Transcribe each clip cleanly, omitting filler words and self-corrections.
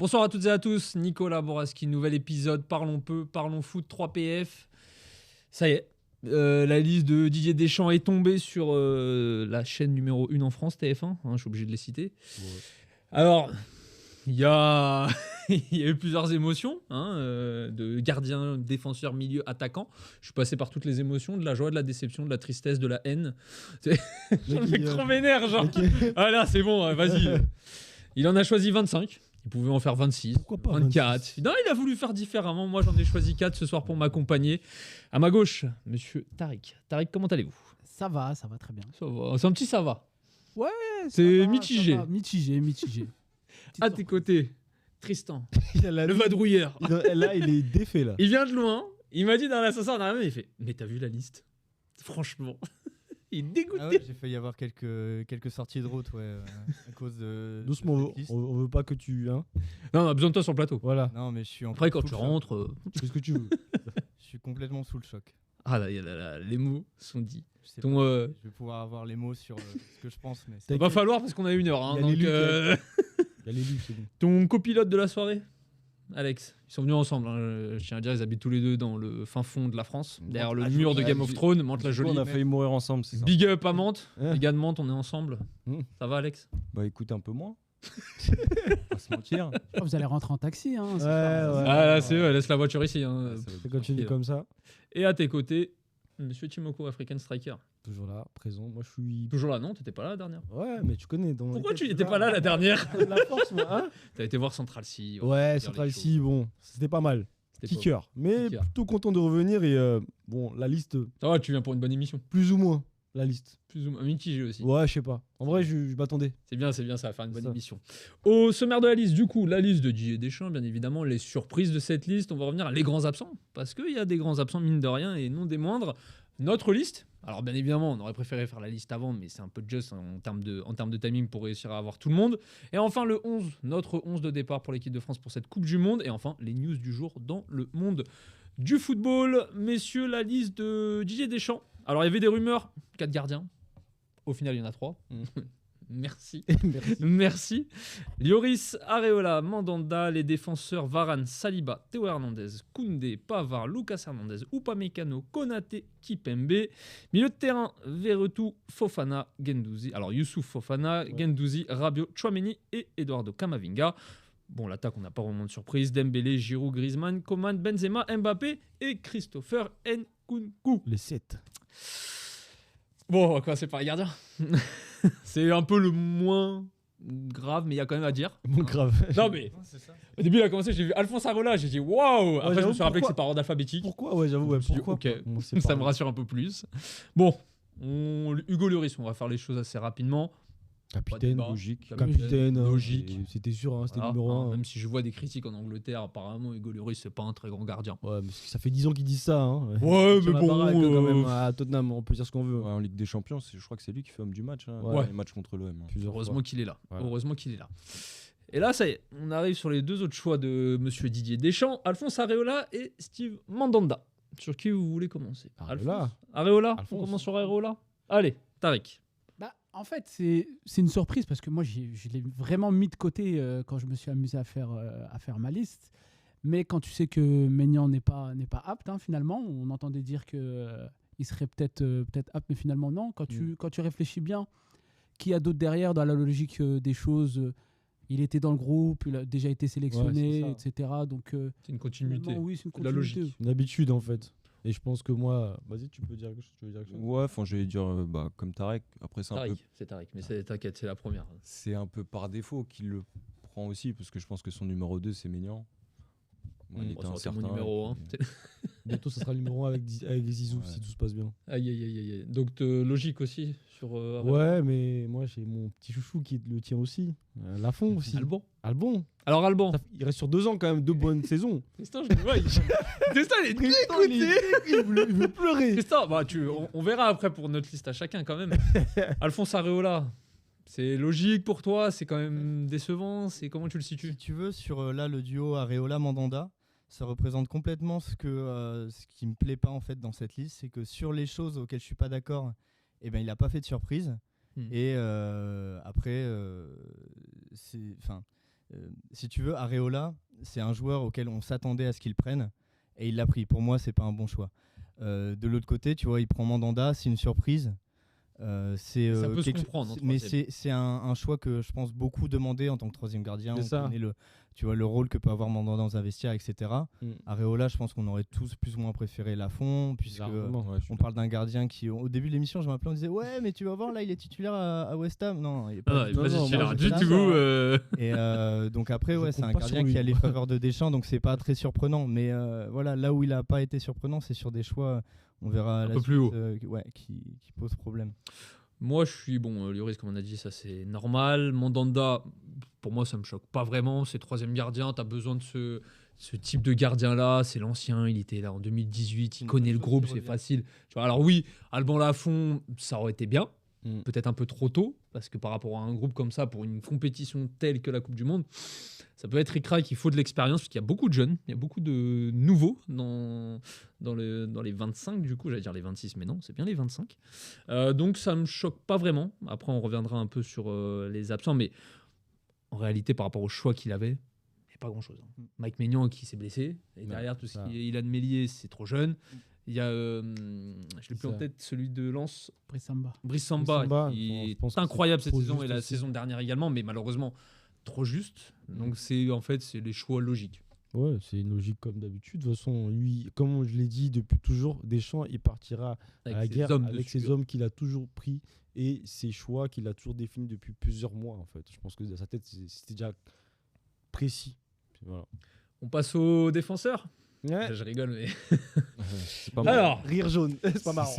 Bonsoir à toutes et à tous, Nicolas Boraski, nouvel épisode, parlons peu, parlons foot, 3PF. Ça y est, la liste de Didier Deschamps est tombée sur la chaîne numéro 1 en France, TF1, je suis obligé de les citer. Ouais. Alors, il y a eu plusieurs émotions, de gardien, défenseur, milieu, attaquant. Je suis passé par toutes les émotions, de la joie, de la déception, de la tristesse, de la haine. Le mec trop vénère, genre. Okay. Ah là, c'est bon, vas-y. Il en a choisi 25. Il pouvait en faire 26, pourquoi pas 24. 26. Non, il a voulu faire différemment. Moi, j'en ai choisi 4 ce soir pour m'accompagner. À ma gauche, monsieur Tariq. Tariq, comment allez-vous ? Ça va très bien. Ça va. C'est un petit ça va. Ouais, c'est mitigé. Mitigé. À tes côtés, Tristan, le vadrouilleur. Là, il est défait, là. Il vient de loin. Il m'a dit dans l'ascenseur, on arrive, il fait « Mais t'as vu la liste ?» Franchement. Il est dégoûté. Ah ouais, j'ai failli avoir quelques sorties de route, à cause de. Doucement, on veut pas que tu. Non, on a besoin de toi sur le plateau. Voilà. Non, mais je suis après, quand tu rentres. Fais ce que tu veux. Je suis complètement sous le choc. Ah là, les mots sont dits. Je vais pouvoir avoir les mots sur ce que je pense. Mais ça va falloir parce qu'on a 1 heure. Il y a les Lucs, c'est bon. Ton copilote de la soirée, Alex, ils sont venus ensemble. Je tiens à dire, ils habitent tous les deux dans le fin fond de la France, derrière le mur de Game of Thrones, Mantes-la-Jolie. On a failli mourir ensemble, c'est ça. Big up à Mantes, les gars de Mantes, on est ensemble. Ça va, Alex ? Bah écoute, un peu moins. On va se mentir. Vous allez rentrer en taxi. Ouais. Ah là, c'est eux, laisse la voiture ici. C'est quand tu dis comme ça. Et à tes côtés, monsieur Timoko, African Striker. Toujours là, présent. Moi, je suis. Toujours là, non ? T'étais pas là la dernière ? Ouais, mais tu connais. Pourquoi tu n'étais pas là la dernière ? La force, moi, hein ? T'as été voir Central C. Ouais, Central C, bon, c'était pas mal. Kicker. Mais plutôt content de revenir et bon, la liste. Ah ouais, tu viens pour une bonne émission. Plus ou moins, la liste. Plus ou moins mitigé aussi. Ouais, je sais pas. En vrai, je m'attendais. C'est bien, ça va faire une bonne émission. Au sommaire de la liste, du coup, la liste de Didier Deschamps, bien évidemment, les surprises de cette liste. On va revenir à les grands absents, parce qu'il y a des grands absents, mine de rien, et non des moindres. Notre liste, alors bien évidemment, on aurait préféré faire la liste avant, mais c'est un peu juste en termes de timing pour réussir à avoir tout le monde. Et enfin, le 11, notre 11 de départ pour l'équipe de France pour cette Coupe du Monde. Et enfin, les news du jour dans le monde du football. Messieurs, la liste de Didier Deschamps. Alors, il y avait des rumeurs, 4 gardiens. Au final, il y en a 3. Merci. Lloris, Areola, Mandanda, les défenseurs Varane, Saliba, Théo Hernandez, Koundé, Pavard, Lucas Hernandez, Upamecano, Konaté, Kipembe. Milieu de terrain, Verretou, Fofana, Guendouzi. Alors Youssouf Fofana, Guendouzi, Rabiot, Tchouaméni et Eduardo Camavinga. Bon, l'attaque, on n'a pas vraiment de surprise. Dembélé, Giroud, Griezmann, Coman, Benzema, Mbappé et Christopher Nkunku. Les 7. Bon, on va commencer par les gardiens. C'est un peu le moins grave, mais il y a quand même à dire. Bon, grave. Non, mais au début, il a commencé, j'ai vu Alphonse Areola, j'ai dit waouh. Après, je me suis rappelé que c'est par ordre alphabétique. Pourquoi ? Ouais, j'avoue, pourquoi ? Ok, ça me rassure un peu plus. Bon, Hugo Lloris, on va faire les choses assez rapidement. Capitaine, logique. Capitaine, logique. C'était sûr, c'était numéro 1. Même si je vois des critiques en Angleterre, apparemment, Hugo Lloris, c'est pas un très grand gardien. Ouais, mais ça fait 10 ans qu'ils disent ça. Ouais, mais bon. Quand même, à Tottenham, on peut dire ce qu'on veut. Ouais, en Ligue des Champions, je crois que c'est lui qui fait homme du match. Les matchs contre l'OM. Heureusement qu'il est là. Ouais. Heureusement qu'il est là. Et là, ça y est, on arrive sur les 2 autres choix de monsieur Didier Deschamps, Alphonse Areola et Steve Mandanda. Sur qui vous voulez commencer ? Areola. On commence sur Areola. Allez, Tariq. En fait, c'est une surprise parce que moi, je l'ai vraiment mis de côté quand je me suis amusé à faire ma liste. Mais quand tu sais que Maignan n'est pas apte, finalement, on entendait dire qu'il serait peut-être apte, mais finalement non. Quand tu réfléchis bien, qui a d'autre derrière dans la logique des choses il était dans le groupe, il a déjà été sélectionné, etc. Donc, c'est une continuité. Oui, c'est une continuité. La logique. Une habitude, en fait. Et je pense que moi... Vas-y, tu peux dire quelque chose. Ouais, je vais dire comme Tarek. Après, c'est Tarek, mais t'inquiète, c'est la première. C'est un peu par défaut qu'il le prend aussi, parce que je pense que son numéro 2, c'est Maignan. C'est mon numéro 1. Bientôt, ça sera le numéro 1 avec Zizou, si tout se passe bien. Aïe. Donc, logique aussi sur... ouais, mais moi, j'ai mon petit chouchou qui le tient aussi. Lafont aussi. Albon. Alors, Alban. Il reste sur 2 ans quand même, 2 bonnes saisons. Tristan, je le vois. Tristan, il est dégoûté. Il veut pleurer. Tristan, on verra après pour notre liste à chacun quand même. Alphonse Areola. C'est logique pour toi, c'est quand même décevant, comment tu le situes ? Si tu veux, sur le duo Areola-Mandanda, ça représente complètement ce qui me plaît pas en fait dans cette liste, c'est que sur les choses auxquelles je suis pas d'accord, il a pas fait de surprise. Et après, Si tu veux, Areola, c'est un joueur auquel on s'attendait à ce qu'il prenne et il l'a pris. Pour moi, c'est pas un bon choix. De l'autre côté, tu vois, il prend Mandanda, c'est une surprise. Ça peut se comprendre. Mais c'est un choix que je pense beaucoup demander en tant que troisième gardien. C'est ça. On connaît tu vois, le rôle que peut avoir Mandanda dans un vestiaire, etc. Areola, je pense qu'on aurait tous plus ou moins préféré Lafont, puisque on parle d'un gardien qui, au début de l'émission, je m'appelais, on disait ouais, mais tu vas voir, là, il est titulaire à West Ham. Non, il n'est pas titulaire du tout. Et donc après, c'est un gardien qui a les faveurs de Deschamps, donc c'est pas très surprenant. Mais voilà, là où il n'a pas été surprenant, c'est sur des choix, on verra un peu plus haut, qui posent problème. Moi, je suis Lloris, comme on a dit, ça c'est normal. Mandanda, pour moi, ça me choque pas vraiment. C'est troisième gardien, tu as besoin de ce type de gardien-là. C'est l'ancien, il était là en 2018, il connaît le groupe, c'est facile. Tu vois, alors oui, Alban Lafont, ça aurait été bien. Peut-être un peu trop tôt, parce que par rapport à un groupe comme ça, pour une compétition telle que la Coupe du Monde, ça peut être ric-rac, il faut de l'expérience, parce qu'il y a beaucoup de jeunes, il y a beaucoup de nouveaux dans les 25, du coup, j'allais dire les 26, mais non, c'est bien les 25. Donc ça ne me choque pas vraiment. Après, on reviendra un peu sur les absents, mais en réalité, par rapport au choix qu'il avait, il n'y a pas grand-chose. Mike Maignan qui s'est blessé, et derrière, tout ce qui est Ilan Meslier, c'est trop jeune. Il y a, je l'ai plus en tête, celui de Lens, Brice Samba qui est incroyable cette saison et la saison dernière également, mais malheureusement trop juste. Donc c'est les choix logiques. Ouais, c'est une logique comme d'habitude. De toute façon, lui, comme je l'ai dit depuis toujours, Deschamps, il partira à la guerre avec ses hommes qu'il a toujours pris et ses choix qu'il a toujours définis depuis plusieurs mois. En fait, je pense que dans sa tête, c'était déjà précis. Voilà. On passe aux défenseurs. Ouais. Je rigole, mais. C'est pas marrant. Alors, rire jaune, c'est pas marrant.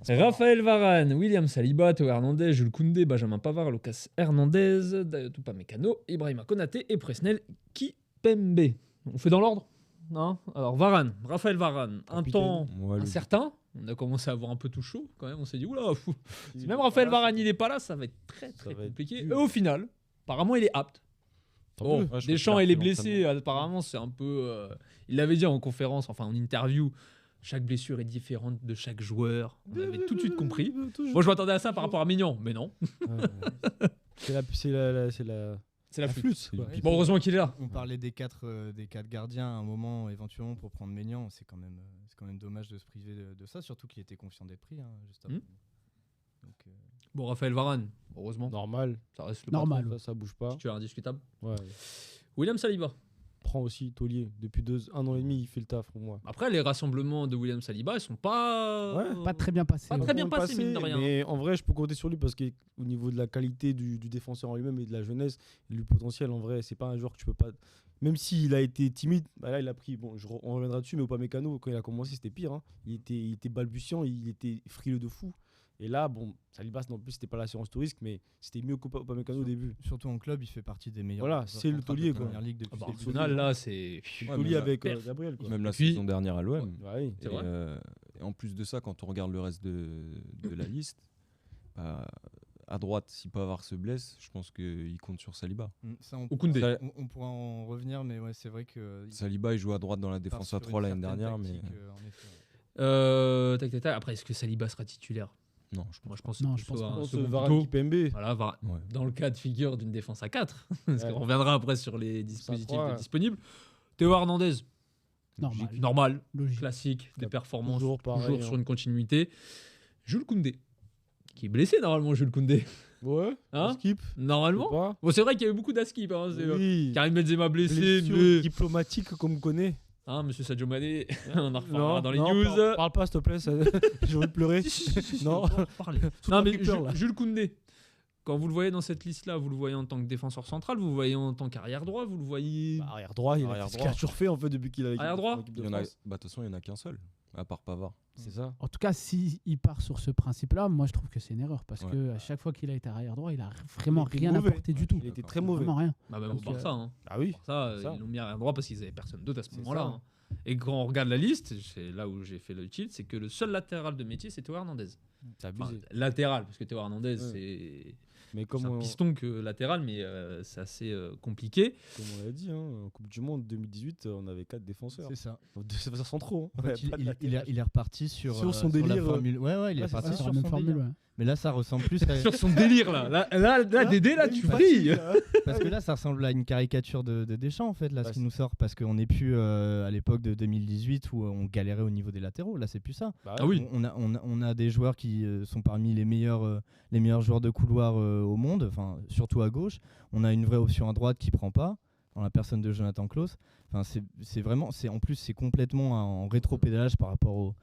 Raphaël Varane, William Saliba, Théo Hernandez, Jules Koundé, Benjamin Pavard, Lucas Hernandez, Dayot Upamecano, Ibrahima Konaté et Presnel Kipembe. On fait dans l'ordre, non? Alors Varane, Raphaël Varane, un temps incertain. On a commencé à avoir un peu tout chaud quand même. On s'est dit oula, si même Raphaël Varane il est pas là, ça va être très compliqué. Et au final, apparemment il est apte. Bon, Deschamps il est blessé, apparemment c'est un peu. Il l'avait dit en conférence, enfin en interview, chaque blessure est différente de chaque joueur. On avait tout de suite compris. Moi je m'attendais à ça par rapport à Maignan, mais non. C'est la flûte. Bon, heureusement qu'il est là. On parlait des quatre gardiens à un moment éventuellement pour prendre Maignan. C'est quand même dommage de se priver de ça, surtout qu'il était confiant d'être pris juste avant. Donc, bon, Raphaël Varane, heureusement. Normal. Ça reste le normal. Ça bouge pas. Tu es indiscutable. Ouais. William Saliba. Prend aussi Taulier. Depuis 1 an et demi, il fait le taf pour moi. Après, les rassemblements de William Saliba, ils sont pas. Pas très bien passés. Pas très bien passés, mine de rien. Mais en vrai, je peux compter sur lui parce qu'au niveau de la qualité du défenseur en lui-même et de la jeunesse, et du potentiel, en vrai, c'est pas un joueur que tu peux pas. Même s'il a été timide, là il a pris. Bon, on reviendra dessus, mais Upamecano, quand il a commencé, c'était pire. Hein. Il était balbutiant, il était frileux de fou. Et là, bon, Saliba, non plus, c'était pas l'assurance tout risque, mais c'était mieux qu'Upamecano au début. Surtout en club, il fait partie des meilleurs. Voilà, c'est le taulier, quoi. Au final, là, c'est. Le taulier avec Gabriel, quoi. Même la saison dernière à l'OM. Ouais, c'est vrai. Et en plus de ça, quand on regarde le reste de la liste, à droite, si Pavard se blesse, je pense qu'il compte sur Saliba. Ça, on pourra en revenir, mais ouais, c'est vrai que. Saliba, il joue à droite dans la défense à 3 l'année dernière. Mais... Après, est-ce que Saliba sera titulaire? Non, je pense que Varane Kipembe. Voilà, dans le cas de figure d'une défense à 4. Parce qu'on reviendra après sur les dispositifs disponibles. Théo Hernandez. Normal. Logique. Classique, des performances toujours sur une continuité. Jules Koundé, qui est blessé normalement, Jules Koundé. Ouais, skip. Normalement. Bon, c'est vrai qu'il y a eu beaucoup d'askip. Hein, oui. Karim Benzema blessé, mais... diplomatique comme on connaît. Monsieur Sadio Mané, on en reparlera dans les news. Parle pas, s'il te plaît, j'ai envie de pleurer. Non, mais Jules Koundé, quand vous le voyez dans cette liste-là, vous le voyez en tant que défenseur central, vous le voyez en tant qu'arrière droit, vous le voyez. Arrière droit, il a toujours fait en fait depuis qu'il a arrière droit. De toute façon, il n'y en a qu'un seul, à part Pavard. C'est ça. En tout cas, s'il part sur ce principe-là, moi je trouve que c'est une erreur parce que à chaque fois qu'il a été arrière droit, il a vraiment rien apporté du tout. Il était très mauvais. Vraiment rien. Même au Barça. Hein. Ah oui. Ils l'ont mis arrière droit parce qu'ils n'avaient personne d'autre à ce moment-là. Hein. Et quand on regarde la liste, c'est là où j'ai fait le tilt, c'est que le seul latéral de métier, c'est Théo Hernandez. C'est abusé. Latéral, parce que Théo Hernandez, c'est Mais c'est un piston que latéral, mais c'est assez compliqué. Comme on l'a dit, en Coupe du Monde 2018, on avait 4 défenseurs. C'est ça. 2 défenseurs centraux. En fait, il est reparti sur son délire. la formule. Ouais, il est reparti sur son formule. Ouais. Mais là, ça ressemble plus à... sur son délire, là. Là, Dédé, là, tu brilles. Parce que là, ça ressemble à une caricature de Deschamps, en fait, là, ce qui nous sort. Parce qu'on n'est plus à l'époque de 2018 où on galérait au niveau des latéraux. Là, c'est plus ça. Ah oui. On a des joueurs qui sont parmi les meilleurs joueurs de couloir au monde, enfin, surtout à gauche. On a une vraie option à droite qui prend pas, dans la personne de Jonathan Klaus. Enfin, en plus, c'est complètement en rétro-pédalage par rapport aux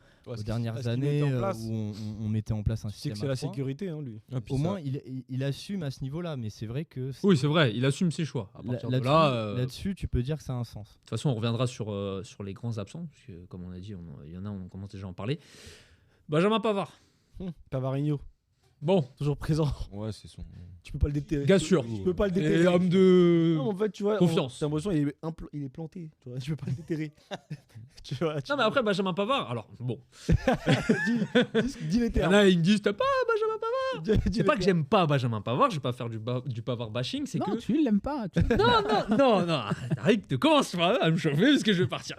dernières années où on mettait en place un système. C'est que c'est la sécurité, lui. Au moins, il assume à ce niveau-là, mais c'est vrai que. Oui, c'est vrai, il assume ses choix. Là-dessus, tu peux dire que ça a un sens. De toute façon, on reviendra sur les grands absents, parce que, comme on a dit, il y en a, on commence déjà à en parler. Benjamin Pavard. Pavarino. Bon, toujours présent. Ouais, c'est son. Tu peux pas le déterrer. Gars sûr. Tu peux pas le déterrer. Et homme de. Non, en fait, tu vois. Confiance. T'as l'impression il est planté. Tu vois, tu peux pas le déterrer. Non, mais après, Benjamin Pavard. Alors, bon. dis les termes. Il y en a, ils me disent t'as pas Benjamin Pavard. C'est pas que j'aime pas Benjamin Pavard, je vais pas faire du Pavard bashing. C'est que. Non, tu l'aimes pas. Non. Arrête, commence à me chauffer parce que je vais partir.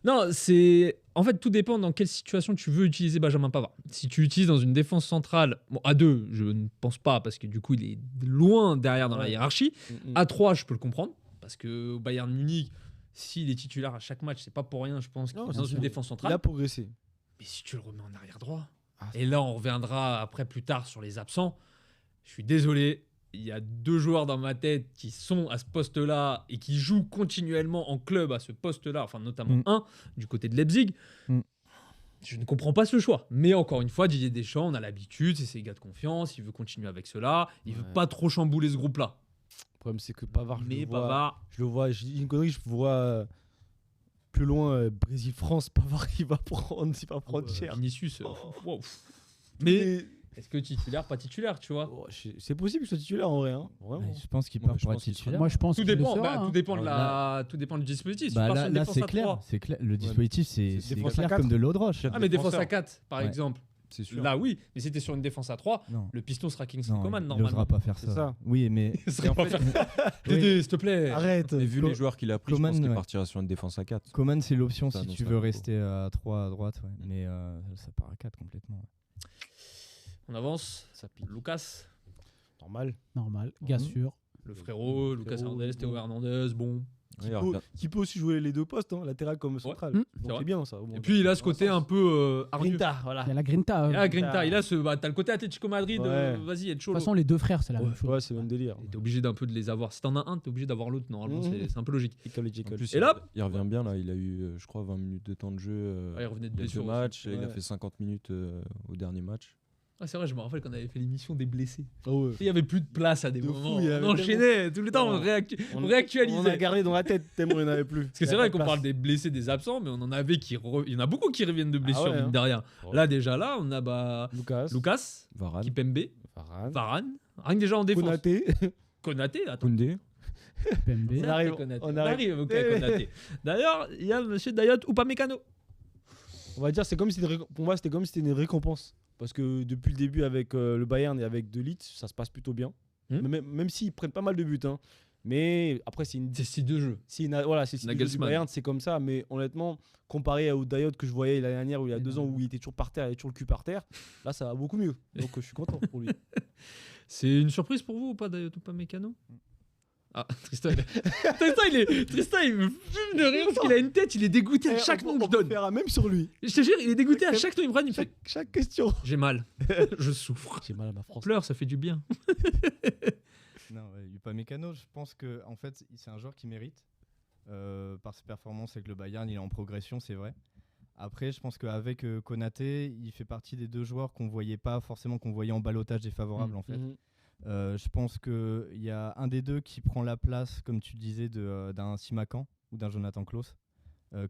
Non, c'est. En fait, tout dépend dans quelle situation tu veux utiliser Benjamin Pavard. Si tu l'utilises dans une défense centrale, bon, à 2, je ne pense pas, parce que du coup, il est loin derrière dans la hiérarchie. À 3, je peux le comprendre, parce que au Bayern Munich, s'il est titulaire à chaque match, c'est pas pour rien, je pense, qu'il est dans une défense centrale. Il a progressé. Mais si tu le remets en arrière droit, et là, on reviendra après plus tard sur les absents, je suis désolé. Il y a 2 joueurs dans ma tête qui sont à ce poste-là et qui jouent continuellement en club à ce poste-là, enfin notamment un du côté de Leipzig. Je ne comprends pas ce choix. Mais encore une fois, Didier Deschamps, on a l'habitude, c'est ses gars de confiance, il veut continuer avec cela, il veut pas trop chambouler ce groupe-là. Le problème, c'est que Pavard, je dis une connerie, je vois plus loin Brésil-France, Pavard, il va prendre cher. Vinicius, wow. Mais est-ce que titulaire, pas titulaire, tu vois? C'est possible qu'il soit titulaire en vrai. Vraiment. Je pense qu'il part pour être titulaire. Moi, je pense tout dépend. Tout dépend du dispositif. Là, c'est clair. Le dispositif, c'est clair comme de l'eau de roche. Ah, mais défense à 4, par exemple. C'est sûr. Là, oui. Mais c'était sur une défense à 3. Le piston sera Kingsley Coman, normalement. Il n'osera pas faire ça. Oui, mais. Dédé, s'il te plaît. Arrête. Et vu les joueurs qu'il a pris, je pense qu'il partira sur une défense à 4. Coman, c'est l'option si tu veux rester à 3 à droite. Mais ça part à 4 complètement. On avance. Ça pique. Lucas. Normal. Gars sûr. Le frérot, Lucas Hernandez, Théo Hernandez, bon. Qui peut aussi jouer les 2 postes, latéral comme central. Donc c'est bien ça. Et puis il a ce côté un peu Grinta, voilà. Il y a la Grinta. Grinta. Il a t'as le côté Atlético Madrid. Vas-y, être chaud. De toute façon, les 2 frères, c'est la même chose. Ouais, c'est le même délire. T'es obligé d'un peu de les avoir. Si t'en as un, t'es obligé d'avoir l'autre. Normalement, c'est un peu logique. En plus, et là, il revient bien là. Il a eu, je crois, 20 minutes de temps de jeu. Il revenait de blessure. Il a fait 50 minutes au dernier match. Ah, c'est vrai, je me rappelle qu'on avait fait l'émission des blessés. Oh ouais. Il n'y avait plus de place à des moments. On enchaînait tout le temps, on réactualisait. On a gardé dans la tête tellement il n'y en avait plus. Parce que c'est vrai qu'on parle des blessés, des absents, mais on en avait il y en a beaucoup qui reviennent de blessures, mine de rien. Là, déjà, on a Lucas, Varane, Kipembe, Varane. Rien que déjà en défense. Konaté, attends. Koundé. Kipembe. On arrive, ok, Konaté. D'ailleurs, il y a monsieur Dayot Upamecano. On va dire, pour moi, c'était comme si c'était une récompense. Parce que depuis le début avec le Bayern et avec De Ligt, ça se passe plutôt bien. Même s'ils prennent pas mal de buts. Mais après, c'est style de jeu. C'est du Bayern, c'est comme ça. Mais honnêtement, comparé au Dayot que je voyais l'année dernière, où il y a 2 ans, où il était toujours par terre, il avait toujours le cul par terre, là, ça va beaucoup mieux. Donc je suis content pour lui. C'est une surprise pour vous ou pas, Dayot Upamecano? Ah, Tristan, il me fume de rire parce qu'il a une tête, il est dégoûté à chaque nom que je donne. Même sur lui. Je te jure, il est dégoûté à chaque nom il me prend, il me fait chaque question. J'ai mal, je souffre. J'ai mal à ma France. Pleure, ça fait du bien. Non, Upamecano, je pense que en fait, c'est un joueur qui mérite par ses performances avec le Bayern, il est en progression, c'est vrai. Après, je pense qu'avec Konaté, il fait partie des 2 joueurs qu'on voyait pas forcément, qu'on voyait en ballottage défavorable en fait. Je pense qu'il y a un des 2 qui prend la place, comme tu disais, d'un Simakan ou d'un Jonathan Klaus,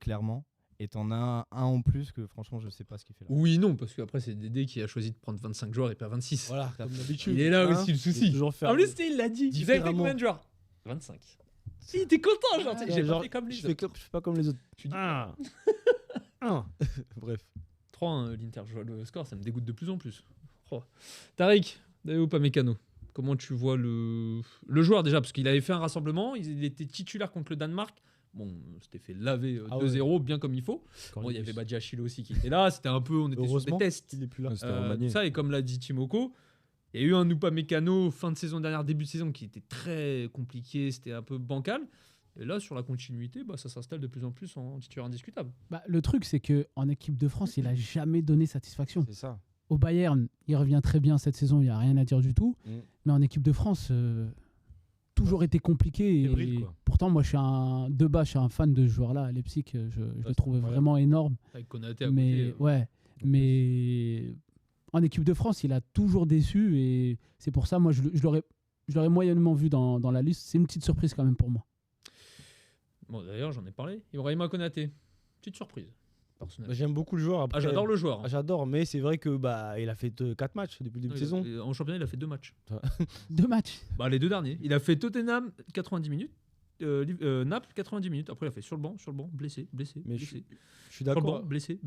clairement. Et t'en as un en plus que franchement, je sais pas ce qu'il fait là. Oui, non, parce qu'après, c'est Dédé qui a choisi de prendre 25 joueurs et pas 26. Voilà, comme d'habitude. Il est là aussi le souci. En plus, il l'a dit. Vous avez fait combien de joueurs? 25. Si, t'es content, genre. J'ai pas fait comme les autres. Je fais pas comme les autres. Tu dis 1. Bref. 3-1, l'Inter joue le score, ça me dégoûte de plus en plus. Tariq, Upamecano. Comment tu vois le joueur déjà? Parce qu'il avait fait un rassemblement, il était titulaire contre le Danemark. Bon, c'était fait laver 2-0, bien comme il faut. Bon, il y avait Badiachile aussi qui était là. C'était un peu, on était sur des tests. Il est plus là. Ça, et comme l'a dit Timoko, il y a eu un Upamecano fin de saison dernière, début de saison, qui était très compliqué. C'était un peu bancal. Et là, sur la continuité, ça s'installe de plus en plus en titulaire indiscutable. Le truc, c'est qu'en équipe de France, il n'a jamais donné satisfaction. C'est ça. Au Bayern, il revient très bien cette saison, il n'y a rien à dire du tout. Mais en équipe de France, toujours été compliqué. Et pourtant, moi, je suis un fan de ce joueur-là à Leipzig. Je le trouve vraiment énorme. Avec Konaté à côté. Mais en équipe de France, il a toujours déçu. Et c'est pour ça, moi, je l'aurais moyennement vu dans la liste. C'est une petite surprise quand même pour moi. Bon, d'ailleurs, j'en ai parlé. Ibrahima Konaté, petite surprise. J'aime beaucoup le joueur. Après, j'adore le joueur. J'adore, mais c'est vrai que il a a fait 4 matchs depuis le début de saison. En championnat, il a fait 2 matchs. 2 matchs Les 2 derniers. Il a fait Tottenham 90 minutes, Naples 90 minutes. Après, il a fait sur le banc, blessé. Mais je suis d'accord. Sur le banc, blessé.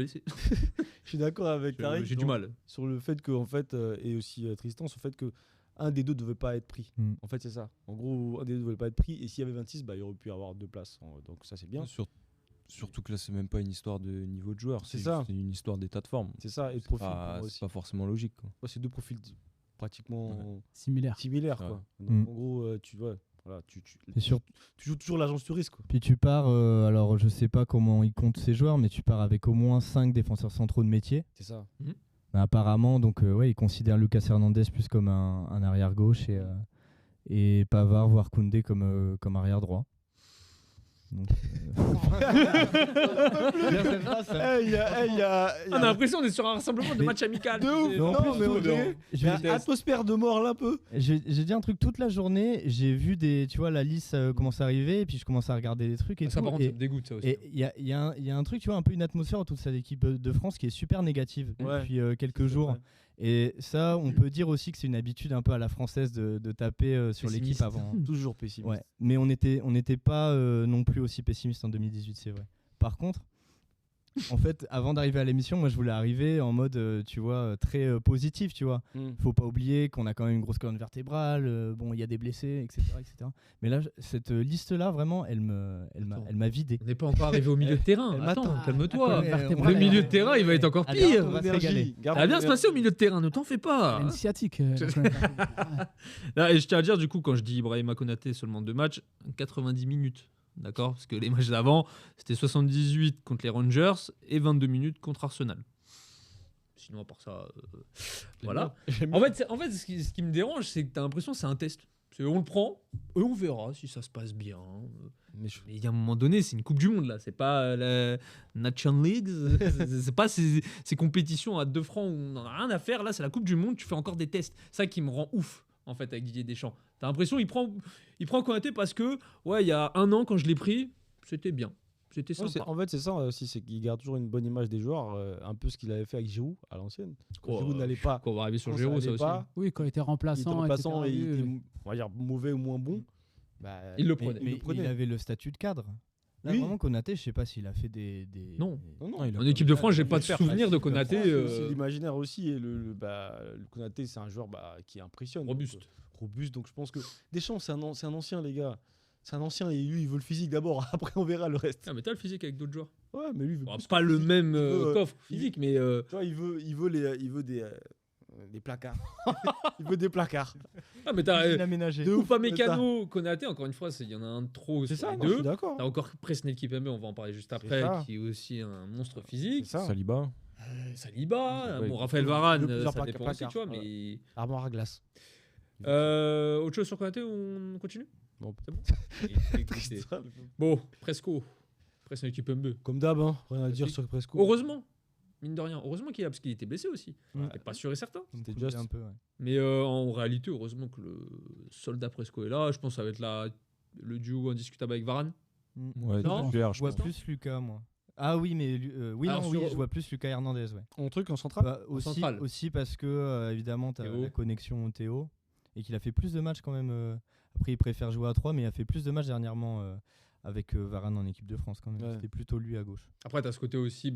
Je suis d'accord avec Tariq. J'ai du mal. Sur le fait que, en fait, et aussi Tristan, sur le fait que un des deux ne devait pas être pris. En fait, c'est ça. En gros, un des deux ne devait pas être pris. Et s'il y avait 26, il aurait pu avoir 2 places. Donc ça, c'est bien. Surtout que là, c'est même pas une histoire de niveau de joueur. C'est ça. C'est une histoire d'état de forme. C'est ça. Et de profil. C'est pas forcément logique. C'est 2 profils pratiquement similaires. Quoi. Donc, en gros, tu vois. Voilà, tu joues toujours l'agence du risque. Puis tu pars, alors je sais pas comment ils comptent ces joueurs, mais tu pars avec au moins 5 défenseurs centraux de métier. C'est ça. Apparemment, donc ils considèrent Lucas Hernandez plus comme un arrière gauche et Pavard voire Koundé comme arrière droit. Donc, on a l'impression d'être sur un rassemblement de match amical. Non, mais on dirait atmosphère de mort là un peu. J'ai dit un truc toute la journée. J'ai vu la liste commence à arriver, et puis je commence à regarder des trucs et ça, tout. Par contre, ça me dégoûte ça aussi. Et il y a un truc, tu vois, un peu une atmosphère autour de cette équipe de France qui est super négative depuis quelques jours. Et ça, on peut dire aussi que c'est une habitude un peu à la française de taper sur l'équipe avant. Toujours pessimiste. Ouais. Mais on n'était pas non plus aussi pessimiste en 2018, c'est vrai. Par contre, en fait, avant d'arriver à l'émission, moi je voulais arriver en mode, très positif, tu vois. Faut pas oublier qu'on a quand même une grosse colonne vertébrale, il y a des blessés, etc. Mais là, cette liste-là, vraiment, elle m'a vidé. On n'est pas encore arrivé au milieu de terrain. Attends, calme-toi. Le milieu milieu de terrain, il va être encore pire. On va se régaler. Ça va bien se passer au milieu de terrain, ne t'en fais pas. Une sciatique. Et je tiens à dire, du coup, quand je dis Ibrahima Konaté, seulement 2 matchs, 90 minutes. D'accord? Parce que les matchs d'avant, c'était 78 contre les Rangers et 22 minutes contre Arsenal. Sinon, à part ça, voilà. En fait, ce qui me dérange, c'est que tu as l'impression que c'est un test. On le prend et on verra si ça se passe bien. Mais il y a un moment donné, c'est une Coupe du Monde, là. C'est pas la Nation League. C'est pas ces compétitions à 2 francs où on n'en a rien à faire. Là, c'est la Coupe du Monde. Tu fais encore des tests. C'est ça qui me rend ouf, en fait, avec Didier Deschamps. T'as l'impression qu'il prend Konaté parce que, il y a 1 an, quand je l'ai pris, c'était bien. C'était sympa. En fait, c'est ça aussi, c'est qu'il garde toujours une bonne image des joueurs, un peu ce qu'il avait fait avec Giroud à l'ancienne. Giroud n'allait pas. Quand on va arriver sur Giroud, ça aussi. Oui, quand il était remplaçant, et il était, on va dire, mauvais ou moins bon. Il le prenait. Mais il avait le statut de cadre. Là, vraiment, Konaté, je sais pas s'il a fait des... Non. En équipe de France, j'ai pas de souvenir de Konaté. C'est l'imaginaire aussi. Et le Konaté, c'est un joueur qui impressionne. Robuste. Donc je pense que Deschamps, c'est un ancien, les gars. C'est un ancien et lui, il veut le physique d'abord. Après, on verra le reste. Ah, mais t'as le physique avec d'autres joueurs. Ouais, mais lui, il veut c'est pas le même coffre physique, mais. Tu vois, il veut des placards. Il veut des placards. Ah, mais t'as. De Upamecano, Konaté, encore une fois, il y en a un de trop. C'est ça, deux. je suis d'accord. T'as encore Presnel Kimpembe, on va en parler juste après, qui est aussi un monstre physique. Saliba. Raphaël Varane, ça dépend aussi, tu vois, mais. Armoire à glace. Autre chose sur Konaté, on continue? Bon, c'est bon. Bon, Presco. Presnel Kimpembe. Comme d'hab, rien à dire sur Presco. Heureusement. Mine de rien. Heureusement qu'il est là, parce qu'il était blessé aussi. J'étais pas sûr et certain. C'était juste un peu, Mais en réalité, heureusement que le soldat Presco est là. Je pense que ça va être le duo indiscutable avec Varane. Ouais, non, je vois plus Lucas, moi. Ah oui, mais je vois plus Lucas Hernandez. Ouais. Un truc en central aussi parce que, évidemment, tu as la connexion Théo et qu'il a fait plus de matchs quand même. Après, il préfère jouer à 3, mais il a fait plus de matchs dernièrement avec Varane en équipe de France quand même. Ouais. C'était plutôt lui à gauche. Après, tu as ce côté aussi,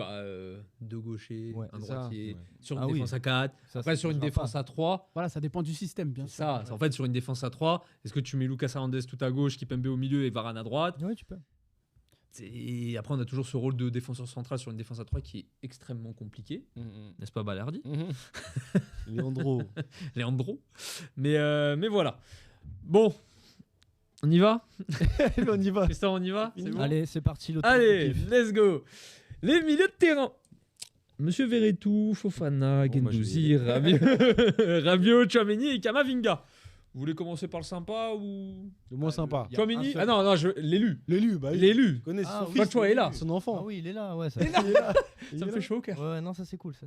deux gauchers, un droitier, sur une Ah oui. défense à 4. Ça, Après, ça sur une changera défense pas. à 3. Voilà, ça dépend du système, bien C'est sûr. ça. En fait, sur une défense à 3, est-ce que tu mets Lucas Hernandez tout à gauche, Kimpembe au milieu et Varane à droite? Ouais, tu peux. Et après, on a toujours ce rôle de défenseur central sur une défense à 3 qui est extrêmement compliqué. N'est-ce pas, Balerdi? Leandro. Leandro. Mais voilà. Bon, on y va? On y va. Christophe, on y va? C'est bon. Allez, c'est parti. l'autre Allez, kiff. let's go. Les milieux de terrain. Monsieur Verretou, Fofana, Bon, moi, Guendouzi, Rabiot, Tchouaméni et Kamavinga. Vous voulez commencer par le sympa ou Le moins sympa. y a Tchouaméni? un seul- Ah non, L'élu, bah oui. l'élu. Tu connais Ah, son oui, fils, Batshuayi est là. son Ah enfant. oui, il est là. Ouais, ça, Il est là. Ça me fait chaud au cœur. ouais, non, ça c'est cool. Ça,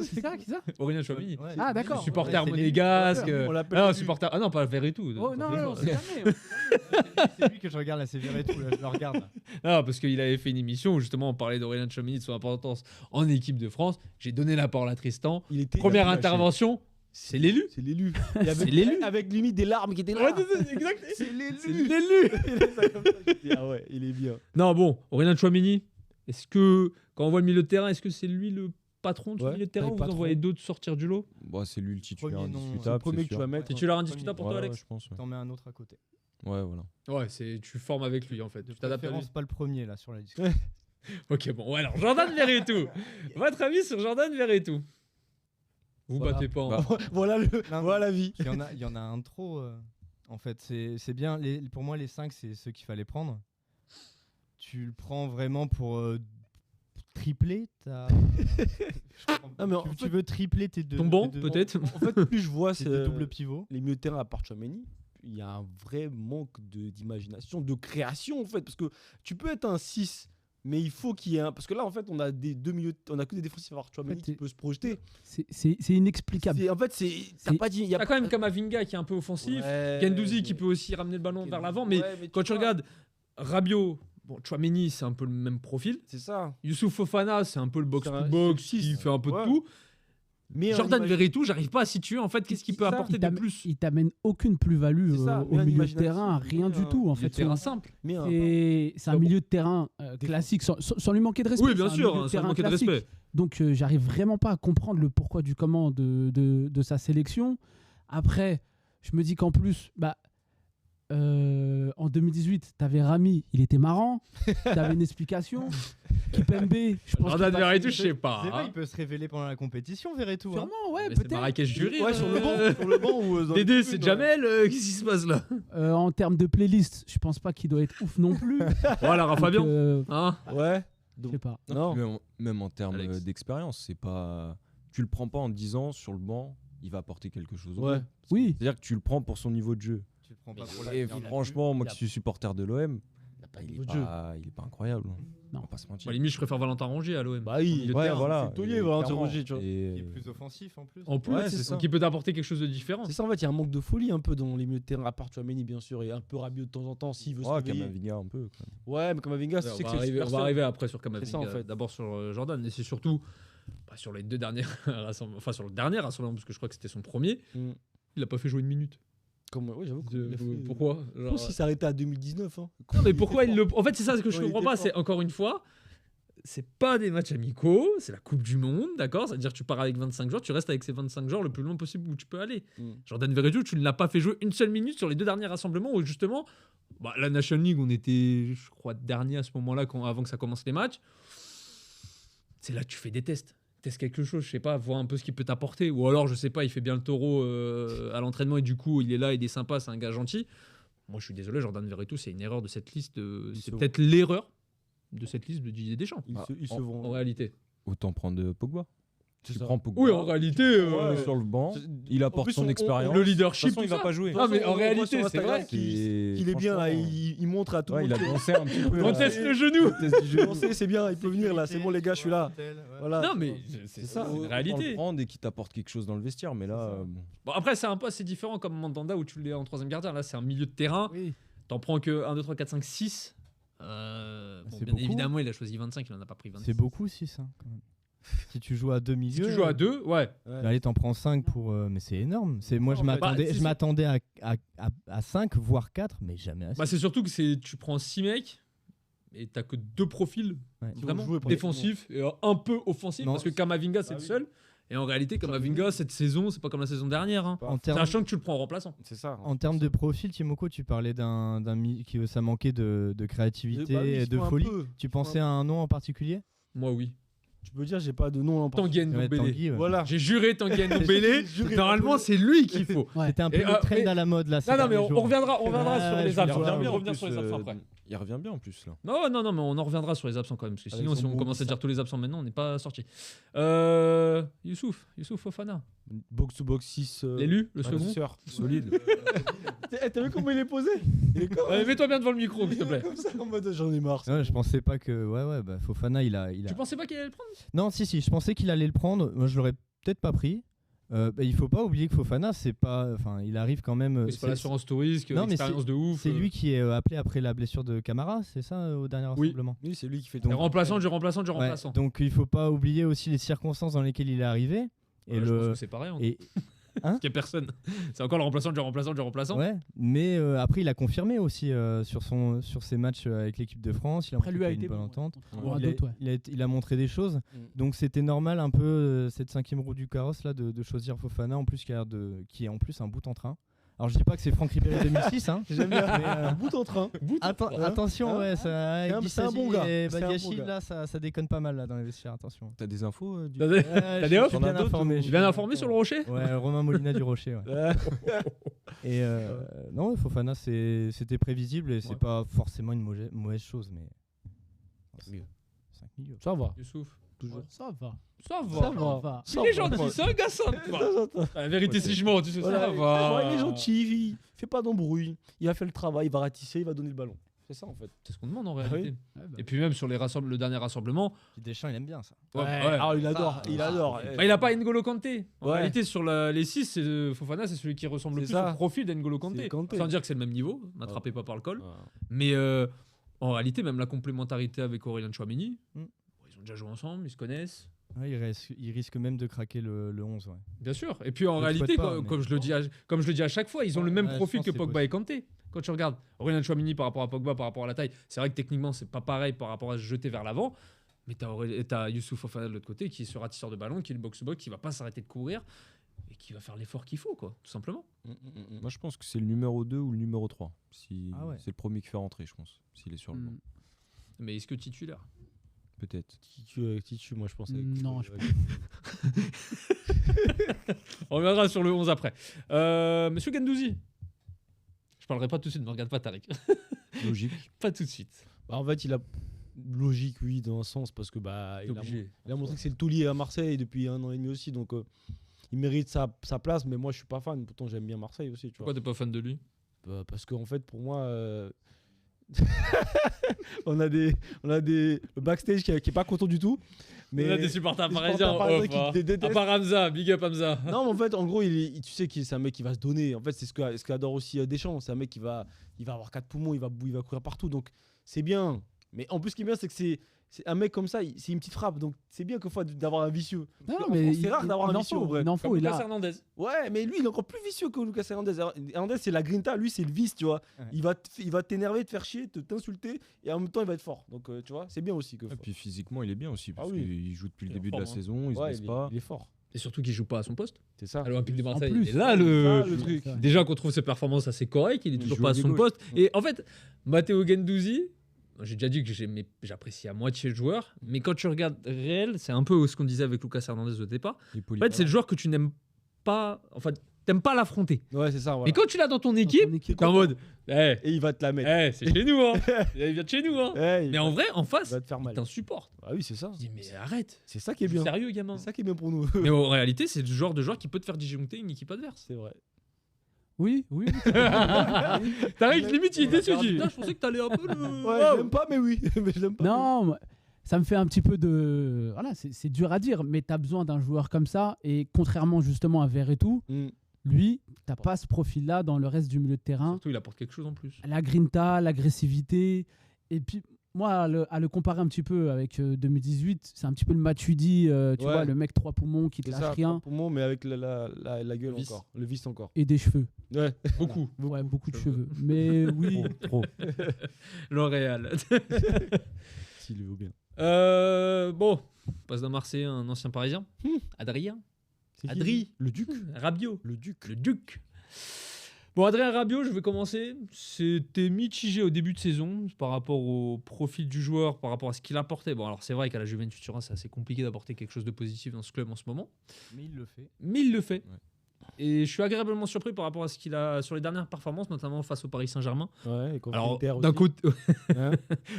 C'est ça, qui ça Aurélien Tchouaméni. Ouais. Ah, d'accord. Supporter Ouais, c'est monégasque. On l'appelle Ah, l'élu. supporter. Ah non, pas Verretou. Oh non, non, c'est jamais. lui. C'est lui que je regarde, là, c'est Verretou, là, je le regarde. Là. Ah, parce qu'il avait fait une émission où justement on parlait d'Aurélien Tchouaméni, de son importance en équipe de France. J'ai donné la parole à Tristan. Il était- Première il a lâché. intervention, c'est l'élu. C'est l'élu. Et C'est avec, l'élu. avec limite des larmes qui étaient là. Ouais, c'est exact. C'est l'élu. C'est l'élu. Il est ça comme ça, je dis, ah ouais, il est bien. Non, bon, Aurélien Tchouaméni, est-ce que, quand on voit le milieu de terrain, est-ce que c'est lui le patron de ce Ouais, milieu de terrain le ou vous patron. en voyez d'autres sortir du lot? Bah, c'est lui le titulaire Premier nom, indiscutable. Le premier c'est que tu sûr. vas mettre. Titulaire indiscutable pour Ouais, toi, ouais, Alex? je pense. Ouais, T'en mets un autre à côté. ouais voilà. Ouais, tu formes avec lui en fait. De Tu t'adaptes à lui. préférence, pas le premier là sur la discussion. Ok, bon, ouais, alors Jordan Verretou. Votre avis sur Jordan Verretou? Vous Voilà. battez pas en... Bah, Voilà, Non, voilà la vie. Il y en a un trop. En fait, c'est bien. Pour moi, les 5, c'est ceux qu'il fallait prendre. Tu le prends vraiment pour tripler ta. Non, mais en tu fait- veux tripler tes deux. Ton banc, tes deux- peut-être? En fait, plus je vois tes c'est, deux doubles pivots. les milieux de terrain à part Tchouaméni, il y a un vrai manque d'imagination, de création en fait. Parce que tu peux être un 6, mais il faut qu'il y ait un. Parce que là, en fait, on a des deux milieux, on a que des défensifs à part Tchouaméni En fait, qui peut se projeter. C'est inexplicable. En fait, c'est. T'as C'est- pas dit. Il y a quand même Kamavinga qui est un peu offensif. Ouais, Gendouzi mais- qui peut aussi ramener le ballon vers l'avant. Mais Ouais, quand tu vois, regardes Rabiot, bon, Tchouaméni, c'est un peu le même profil. C'est ça. Youssouf Fofana, c'est un peu le C'est un box-to-box six. qui fait un peu Ouais. de tout. Mais Jordan en imagi- Verretou, j'arrive pas à situer en fait qu'est-ce qu'il peut Ça, apporter de plus. Il t'amène aucune plus-value C'est ça, au mais en milieu de imagination, terrain, rien du tout. En Milieu fait, de terrain simple. mais un- c'est un milieu de terrain classique, sans lui manquer de respect. Oui, bien c'est un sûr, milieu de sans terrain manquer de classique. respect. Donc, j'arrive vraiment pas à comprendre le pourquoi du comment de sa sélection. Après, je me dis qu'en plus, en 2018, t'avais Rami, il était marrant. T'avais une explication. Kipembe, je pense. Jordan qu'il Verretou, je passe- sais pas. C'est vrai, hein. il peut se révéler pendant la compétition, Verretou. Hein. Sûrement, ouais, Mais c'est peut-être. Marrakech jury. Ouais, sur le banc. Sur le banc ou dans les Dédé, tribunes, c'est ouais. Jamel. Qu'est-ce qui se passe là? En termes de playlist, je pense pas qu'il doit être ouf non plus. Voilà, Donc, Fabian. Hein Ouais. je sais pas. Non. Même en termes Alex. d'expérience, c'est pas. Tu le prends pas en te disant sur le banc, il va apporter quelque chose. au Ouais. jeu. Oui. C'est-à-dire que tu le prends pour son niveau de jeu. Tu le prends pas Mais pour il Et a franchement, moi il a- qui suis supporter de l'OM, il niveau est de jeu. pas incroyable. Non. On va pas se mentir. Bah, limite, je préfère Valentin Rongier à l'OM. Bah oui, Milieu de Ouais, terrain. voilà. c'est taulier, Et Valentin clairement. Rongier, tu vois. Et- Il est plus offensif en plus. En plus, Ouais, c'est ça. qui peut t'apporter quelque chose de différent. C'est ça, en fait, il y a un manque de folie un peu dans les milieux de terrain, à part Tchouaméni, bien sûr, et un peu Rabiot de temps en temps s'il veut se Ouais, réveiller. Kamavinga un peu. Quand même. Ouais, mais Kamavinga, Ouais, c'est on, que va c'est arriver, super on va seul. arriver après sur C'est ça, Kamavinga. en fait. D'abord sur Jordan, et c'est surtout sur les deux derniers rassemblements, enfin sur le dernier rassemblement, parce que je crois que c'était son premier, Mm. il a pas fait jouer une minute. Oui, j'avoue. qu'il a fait- Pourquoi? Je Genre, pense qu'il s'est arrêté à 2019. Hein. Non, mais pourquoi il le. En fait, c'est ça ce que je Ouais, il comprends était pas. fort. C'est encore une fois, c'est pas des matchs amicaux, c'est la Coupe du Monde, d'accord? C'est-à-dire que tu pars avec 25 joueurs, tu restes avec ces 25 joueurs le plus loin possible où tu peux aller. Mm. Jordan Verretou, tu ne l'as pas fait jouer une seule minute sur les deux derniers rassemblements où justement, la National League, on était, je crois, dernier à ce moment-là avant que ça commence les matchs. C'est là que tu fais des tests. Teste quelque chose, je sais pas, vois un peu ce qu'il peut t'apporter. Ou alors, je sais pas, il fait bien le taureau à l'entraînement et du coup, il est là, il est sympa, c'est un gars gentil. Moi, je suis désolé, Jordan Verretou, c'est une erreur de cette liste. C'est se peut-être l'erreur de cette liste de Didier Deschamps. Il se En vend. réalité. Autant prendre Pogba. C'est Tu ça. prends Pogba. Oui, en réalité. Ouais. sur le banc, C'est- il en apporte plus, son on- expérience. le De toute leadership, façon, il tout va ça. pas jouer. Ah, mais en On voit réalité, sur c'est Instagram vrai. qu'il est bien là, Franchement, il montre à tout le Ouais, il monde. a dansé un petit peu. On là. teste le genou. Teste du genou. Danser, c'est bien, il peut venir là, c'est bon les gars, je suis là. Voilà. Non, mais c'est ça, c'est une Autant le réalité. prendre et qui t'apporte quelque chose dans le vestiaire, mais là, bon. Bon, après, c'est un peu assez différent comme Mandanda où tu l'es en troisième gardien. Là, c'est un milieu de terrain. Oui. T'en prends que 1, 2, 3, 4, 5, 6. C'est Bien beaucoup. évidemment, il a choisi 25, il en a pas pris 26. C'est beaucoup 6 hein, quand même. Si tu joues à deux Si milieux. tu joues à 2, ouais. Allez, t'en prends 5 pour. Mais c'est énorme. Moi, en je fait, m'attendais, c'est je m'attendais à 5, voire 4, mais jamais à 6. Bah, c'est surtout que tu prends 6 mecs Et t'as que 2 profils vraiment jouer, défensifs et un peu offensifs parce que Kamavinga c'est le seul. Et en réalité, Kamavinga, cette saison, c'est pas comme la saison dernière. Hein. Sachant que tu le prends en remplaçant. C'est ça. En termes de profil, Timoko, tu parlais qui ça manquait de créativité et de folie. Tu pensais à un nom en particulier ? Moi, oui. Tu peux dire, j'ai pas de nom en Tanguy Ndombele. Voilà. J'ai juré Tanguy Ndombele. Normalement, c'est lui qu'il faut. C'était un peu le trend à la mode là. Non, mais on reviendra sur les absents. On va revenir sur les absents après. Il revient bien en plus là. Non, mais on en reviendra sur les absents quand même. Parce que sinon, si on commence à dire tous les absents maintenant, on n'est pas sorti. Youssouf Fofana. Box to box 6. L'élu, le second. Solide. T'as vu comment il est posé? Mets-toi bien devant le micro, s'il te plaît. Comme ça, en mode j'en ai marre. Ouais, je pensais pas que. Fofana, il a. Tu pensais pas qu'il allait le prendre? Non, si, je pensais qu'il allait le prendre. Moi, je l'aurais peut-être pas pris. Il faut pas oublier que Fofana, c'est pas. Enfin, il arrive quand même. C'est pas l'assurance tout risque, l'expérience de ouf. C'est lui qui est appelé après la blessure de Camara, c'est ça, au dernier rassemblement? Oui, c'est lui qui fait tout. Remplaçant. Donc il faut pas oublier aussi les circonstances dans lesquelles il est arrivé. Et je pense que c'est pareil. Parce qu'il y a personne. C'est encore le remplaçant du remplaçant. Ouais, mais après il a confirmé aussi sur ses matchs avec l'équipe de France. Après lui a été une bonne entente. Il a montré des choses. Donc c'était normal un peu cette 5e roue du carrosse là de choisir Fofana en plus qui est en plus un bout en train. Alors je dis pas que c'est Franck Ribéry 2006 hein. J'aime bien un bout en train. Attention c'est un bon gars. Badiachil là ça déconne pas mal là dans les vestiaires, attention. T'as des infos T'as des offres? Je suis bien informé sur le Rocher? Ouais, Romain Molina du Rocher ouais. Et non, Fofana c'était prévisible et c'est pas forcément une mauvaise chose mais 5 millions. Ça va. Youssouf. Toujours. Ça va. Si les gens disent ça, un gars simple. La vérité, si je mens, tu sais, ça va. Il est gentil, il fait pas d'embrouille. Il a fait le travail, il va ratisser, il va donner le ballon. C'est ça en fait. C'est ce qu'on demande en réalité. Et puis même sur le dernier rassemblement. Deschamps, il aime bien ça. Il adore. Il a pas N'Golo Kanté. En réalité, sur les 6, Fofana, c'est celui qui ressemble le plus au profil d'N'Golo Kanté. Sans dire que c'est le même niveau, n'attrapez pas par le col. Mais en réalité, même la complémentarité avec Aurélien Tchouaméni. Ils ont déjà joué ensemble, ils se connaissent. Ouais, il risque même de craquer le 11. Ouais. Bien sûr. Et puis en réalité, comme je le dis à chaque fois, ils ont le même profil que Pogba et Kanté. Quand tu regardes Aurélien Tchouaméni par rapport à Pogba, par rapport à la taille, c'est vrai que techniquement, c'est pas pareil par rapport à se jeter vers l'avant. Mais t'as Youssouf Fofana de l'autre côté qui est ce ratisseur de ballon, qui est le box-to-box, qui va pas s'arrêter de courir et qui va faire l'effort qu'il faut, quoi, tout simplement. Moi, je pense que c'est le numéro 2 ou le numéro 3. C'est le premier qui fait rentrer, je pense, s'il est sur le banc. Mais est-ce que titulaire? Peut-être. Titu, moi je pense. Non, je On reviendra sur le 11 après. Monsieur Guendouzi. Je parlerai pas tout de suite, ne me regarde pas, Tariq. Logique. Pas tout de suite. En fait, il a logique, oui, dans un sens, parce que il a montré que c'est le taulier à Marseille depuis 1 an et demi aussi, donc il mérite sa place, mais moi je suis pas fan. Pourtant, j'aime bien Marseille aussi. Pourquoi t'es pas fan de lui? Parce qu'en fait, pour moi. on a le backstage qui est pas content du tout, mais on a des supporters parisiens à part Hamza, big up Hamza. Non, mais en fait, en gros, tu sais que c'est un mec qui va se donner. En fait, c'est ce qu'adore aussi Deschamps. C'est un mec qui va avoir 4 poumons, il va courir partout, donc c'est bien. Mais en plus, ce qui est bien, c'est que c'est un mec comme ça, c'est une petite frappe, donc c'est bien que fois d'avoir un vicieux. Non, mais c'est rare d'avoir un vicieux en vrai. Comme Lucas Hernandez. Ouais, mais lui il est encore plus vicieux que Lucas Hernandez. Hernandez c'est la grinta, lui c'est le vice, tu vois. Ouais. Il va t'énerver, te faire chier, t'insulter et en même temps il va être fort. Donc tu vois, c'est bien aussi que. Et puis physiquement il est bien aussi parce qu'il joue depuis le début de la saison, il se blesse pas. Il est fort. Et surtout qu'il joue pas à son poste. C'est ça. À l'Olympique de Marseille. Plus, et là, le truc. Déjà qu'on trouve ses performances assez correctes, il est toujours pas à son poste. Et en fait, Matteo Guendouzi. J'ai déjà dit que j'apprécie à moitié le joueur, mais quand tu regardes réel, c'est un peu ce qu'on disait avec Lucas Hernandez au départ. En fait, c'est le joueur que tu n'aimes pas. Enfin, t'aimes pas l'affronter. Ouais, c'est ça. Voilà. Mais quand tu l'as dans ton équipe, t'es en mode. Et il va te la mettre. C'est chez nous, hein. Il vient de chez nous, hein. Mais en vrai, en face, il t'insupporte. Ah oui, c'est ça. Je dis, mais arrête. C'est ça qui est bien. Sérieux, gamin. C'est ça qui est bien pour nous. Mais en réalité, c'est le genre de joueur qui peut te faire disjoncter une équipe adverse. C'est vrai. Oui. Tariq, limite, il est déçu. Je pensais que t'allais un peu le. Ouais, je l'aime pas, mais oui. Mais je l'aime pas. Non, ça me fait un petit peu de. Voilà, c'est dur à dire, mais t'as besoin d'un joueur comme ça. Et contrairement justement à Verretou, lui, t'as pas ce profil-là dans le reste du milieu de terrain. Surtout, il apporte quelque chose en plus. La grinta, l'agressivité. Et puis, moi, à le comparer un petit peu avec 2018, c'est un petit peu le Matuidi, tu vois, le mec 3 poumons qui te lâche rien. 3 poumons, mais avec la gueule vis. encore. Le vis encore. Et des cheveux. Ouais. Beaucoup. Ouais, beaucoup de cheveux. Mais oui. Trop. L'Oréal. S'il le veut bien. Bon, on passe d'un Marseillais à un ancien Parisien. Adrien. C'est qui, Adri. Le Duc. Rabiot. Le Duc. Le Duc. Bon, Adrien Rabiot, je vais commencer. C'était mitigé au début de saison par rapport au profil du joueur, par rapport à ce qu'il apportait. Bon, alors c'est vrai qu'à la Juventus Turin, c'est assez compliqué d'apporter quelque chose de positif dans ce club en ce moment. Mais il le fait. Ouais. Et je suis agréablement surpris par rapport à ce qu'il a sur les dernières performances, notamment face au Paris Saint-Germain. Ouais, et contre Alors, l'Inter d'un aussi. côté, Hein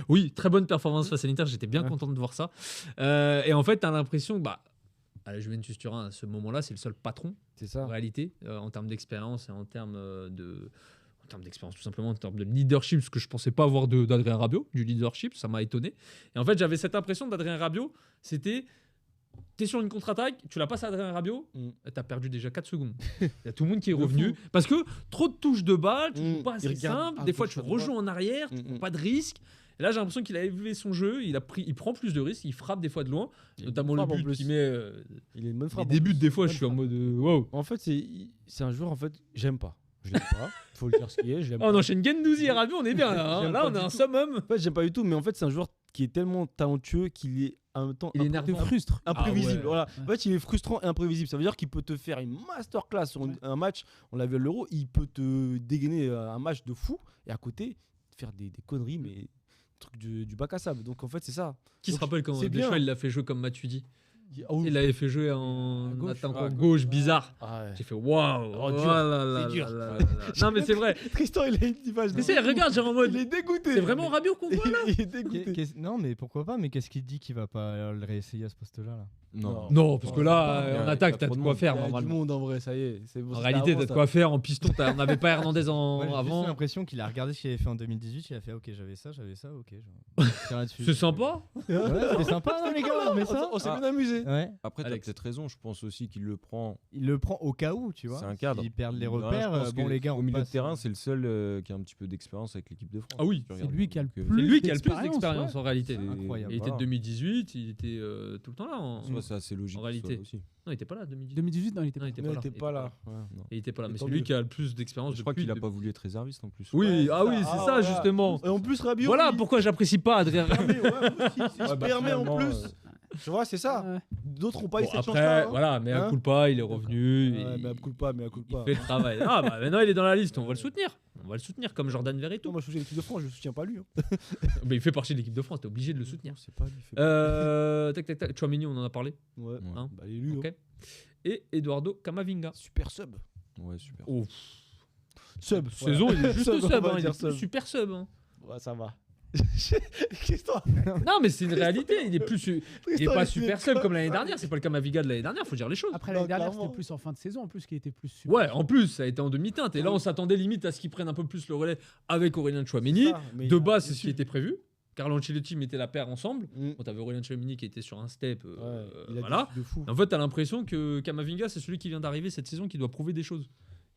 oui, très bonne performance face à l'Inter. J'étais bien content de voir ça. Et en fait, tu as l'impression que à la Juventus Turin, à ce moment-là, c'est le seul patron, C'est ça. en réalité, en termes d'expérience et en termes d'expérience, tout simplement, en termes de leadership, ce que je pensais pas avoir d'Adrien Rabiot, du leadership, ça m'a étonné. Et en fait, j'avais cette impression d'Adrien Rabiot, c'était. T'es sur une contre-attaque, tu la passes à Adrien Rabiot, t'as perdu déjà 4 secondes. Il y a tout le monde qui est revenu. Parce que trop de touches de balle, tu joues pas assez simple. Des fois, tu rejoues en arrière, tu prends pas de risque. Et là, j'ai l'impression qu'il a élevé son jeu, il prend plus de risques, il frappe des fois de loin, notamment le but qu'il met. Il a une bonne frappe. Les débuts, des fois, je suis en mode wow. En fait, c'est un joueur, en fait, j'aime pas. Je l'aime pas. Faut le dire ce qu'il est. Je l'aime On enchaîne Gendouzi et Rabiot, on est bien là. J'aime Là, pas on du a un tout. summum. En fait, j'aime pas du tout, mais en fait, c'est un joueur qui est tellement talentueux qu'il est en même temps Il est énervant. Frustre. imprévisible. Ah ouais. Voilà. Ouais. En fait, il est frustrant et imprévisible. Ça veut dire qu'il peut te faire une masterclass sur un match. On l'a vu à l'Euro. Il peut te dégainer un match de fou et à côté faire des conneries, mais truc du bac à sable. Donc en fait, c'est ça. Qui se Donc, rappelle quand c'est bien. Deschamps il l'a fait jouer comme Matuidi. Ah oui. Il l'avait fait jouer en À gauche. attaquant gauche, bizarre. Ah ouais. J'ai fait waouh. Oh, dur. C'est dur. Non mais c'est vrai. Tristan, il a une image. Mais c'est regarde, genre en mode. Il est dégoûté. C'est vraiment Rabiot qu'on voit là. Il est dégoûté. Non, mais pourquoi pas? Mais qu'est-ce qu'il dit qu'il va pas le réessayer à ce poste-là là? Non. Non, parce que là, il y a- en attaque, il y a t'as trop de de quoi monde. faire Il y a du normalement. monde en vrai, ça y est. En réalité, t'as de quoi faire. En piston, on n'avait pas Hernandez Moi, j'ai juste avant. l'impression qu'il a regardé ce qu'il avait fait en 2018, il a fait ok, j'avais ça, ok. Tiens là-dessus. C'est sympa. Ouais, c'est sympa, non, les gars, mais ça. On s'est bien amusé. Ouais. Après, t'as Alex. peut-être raison. Je pense aussi qu'il le prend. Il le prend au cas où, tu vois. C'est un cadre. S'ils perdent les Ouais, repères, je pense bon que les gars, au on milieu de passe. terrain, c'est le seul qui a un petit peu d'expérience avec l'équipe de France. Ah oui, Tu c'est regardes, lui qui a le donc, plus C'est lui qui a le plus d'expérience, d'expérience en réalité. C'est incroyable. Il était de Voilà. 2018, il était tout le temps là. Soit c'est assez logique. En qu'il soit réalité. là aussi. Non, il était pas là 2018. 2018, non, il était Non, pas. il était Mais pas il là. était pas là. Ouais. Non. Il était pas là, Et mais tant c'est lui mieux. qui a le plus d'expérience. Je crois qu'il a depuis- pas voulu être réserviste en plus. Oui, Ouais, ah oui, c'est ah, ça ouais. justement. Et en plus, Rabiot. Voilà il pourquoi j'apprécie pas Adrien. permet, ouais, moi aussi, il se bah, permet en finalement, plus. Tu vois, c'est ça. Ouais. D'autres n'ont pas eu Bon, cette après, chance-là. hein. voilà, mais à Hein coup il est revenu. Ouais, il- mais à coup pas, mais à coup il pas. fait le travail. Ah bah maintenant il est dans la liste, on va le soutenir. On va le soutenir comme Jordan Verretou. Moi, je soutiens l'équipe de France, je soutiens pas lui. hein. Mais il fait partie de l'équipe de France, t'es obligé de le soutenir. C'est pas lui. il fait pas- Tac. Chouameni, on en a parlé. Ouais. Hein. Bah, il est lui. Ok. hein. Et Eduardo Camavinga. Super sub. Ouais, super. Oh, Sub. saison, il est juste Sub, on sub, va hein, il dire est sub. super sub. Hein. Ouais, ça va. Tristan, Non, mais c'est une réalité. Il est plus, il est Tristan, pas il super fait sub comme l'année dernière. C'est pas le Camavinga de l'année dernière. Faut dire les choses. Après Non, l'année dernière, clairement. c'était plus en fin de saison en plus qui était plus super. Ouais, en plus, ça a été en demi-teinte. Et là, on s'attendait limite à ce qu'ils prennent un peu plus le relais avec Aurélien Tchouaméni. ça, mais De il a base, c'est ce déçu. qui était prévu. Carlo Ancelotti mettait la paire ensemble. Mm. Bon, t'avais Aurélien Tchouaméni qui était sur un step. Ouais, il a Voilà. déçu de fou. En fait, t'as l'impression que Camavinga, c'est celui qui vient d'arriver cette saison qui doit prouver des choses.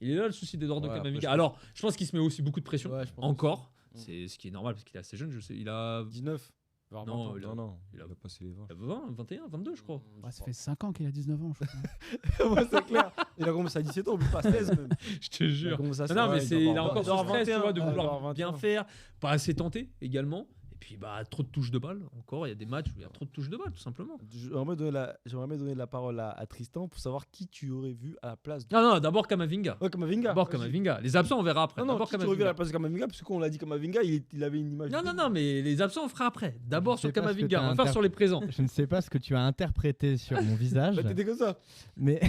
Il est là le souci d'Eduardo Ouais, après, Camavinga. je pense- Alors, je pense qu'il se met aussi beaucoup de pression. Ouais, je pense Encore. aussi. C'est ce qui est normal parce qu'il est assez jeune. Je sais, il a 19. voire Non, 20 ans. il a- Non, il a- il a passé les 20. 20, 21, 22, je crois. Ouais, ça fait 5 ans qu'il a 19 ans, je crois. Ouais, c'est clair. Il a commencé à 17 ans, pas 16 même. Je te Il a jure. commencé à Non, mais ouais, c'est, il a doit encore avoir ce stress, tu 21, vois, de ouais, il doit vouloir avoir bien 21. faire, pas assez tenté également. Et puis, bah, trop de touches de balle. Encore, il y a des matchs où il y a trop de touches de balle, tout simplement. J'aimerais donner la parole à Tristan pour savoir qui tu aurais vu à la place de. Non, d'abord Camavinga. Ouais, Kamavinga. D'abord vas-y. Camavinga. Les absents, on verra après. Non, non, D'abord qui tu aurais vu à la Camavinga. place de Kamavinga, parce que quand on l'a dit Kamavinga, il avait une image. Non, mais les absents, on fera après. D'abord Je sais sur pas ce que Camavinga. t'as On va faire sur les présents. Je ne sais pas ce que tu as interprété sur mon visage, Bah, t'étais comme ça. mais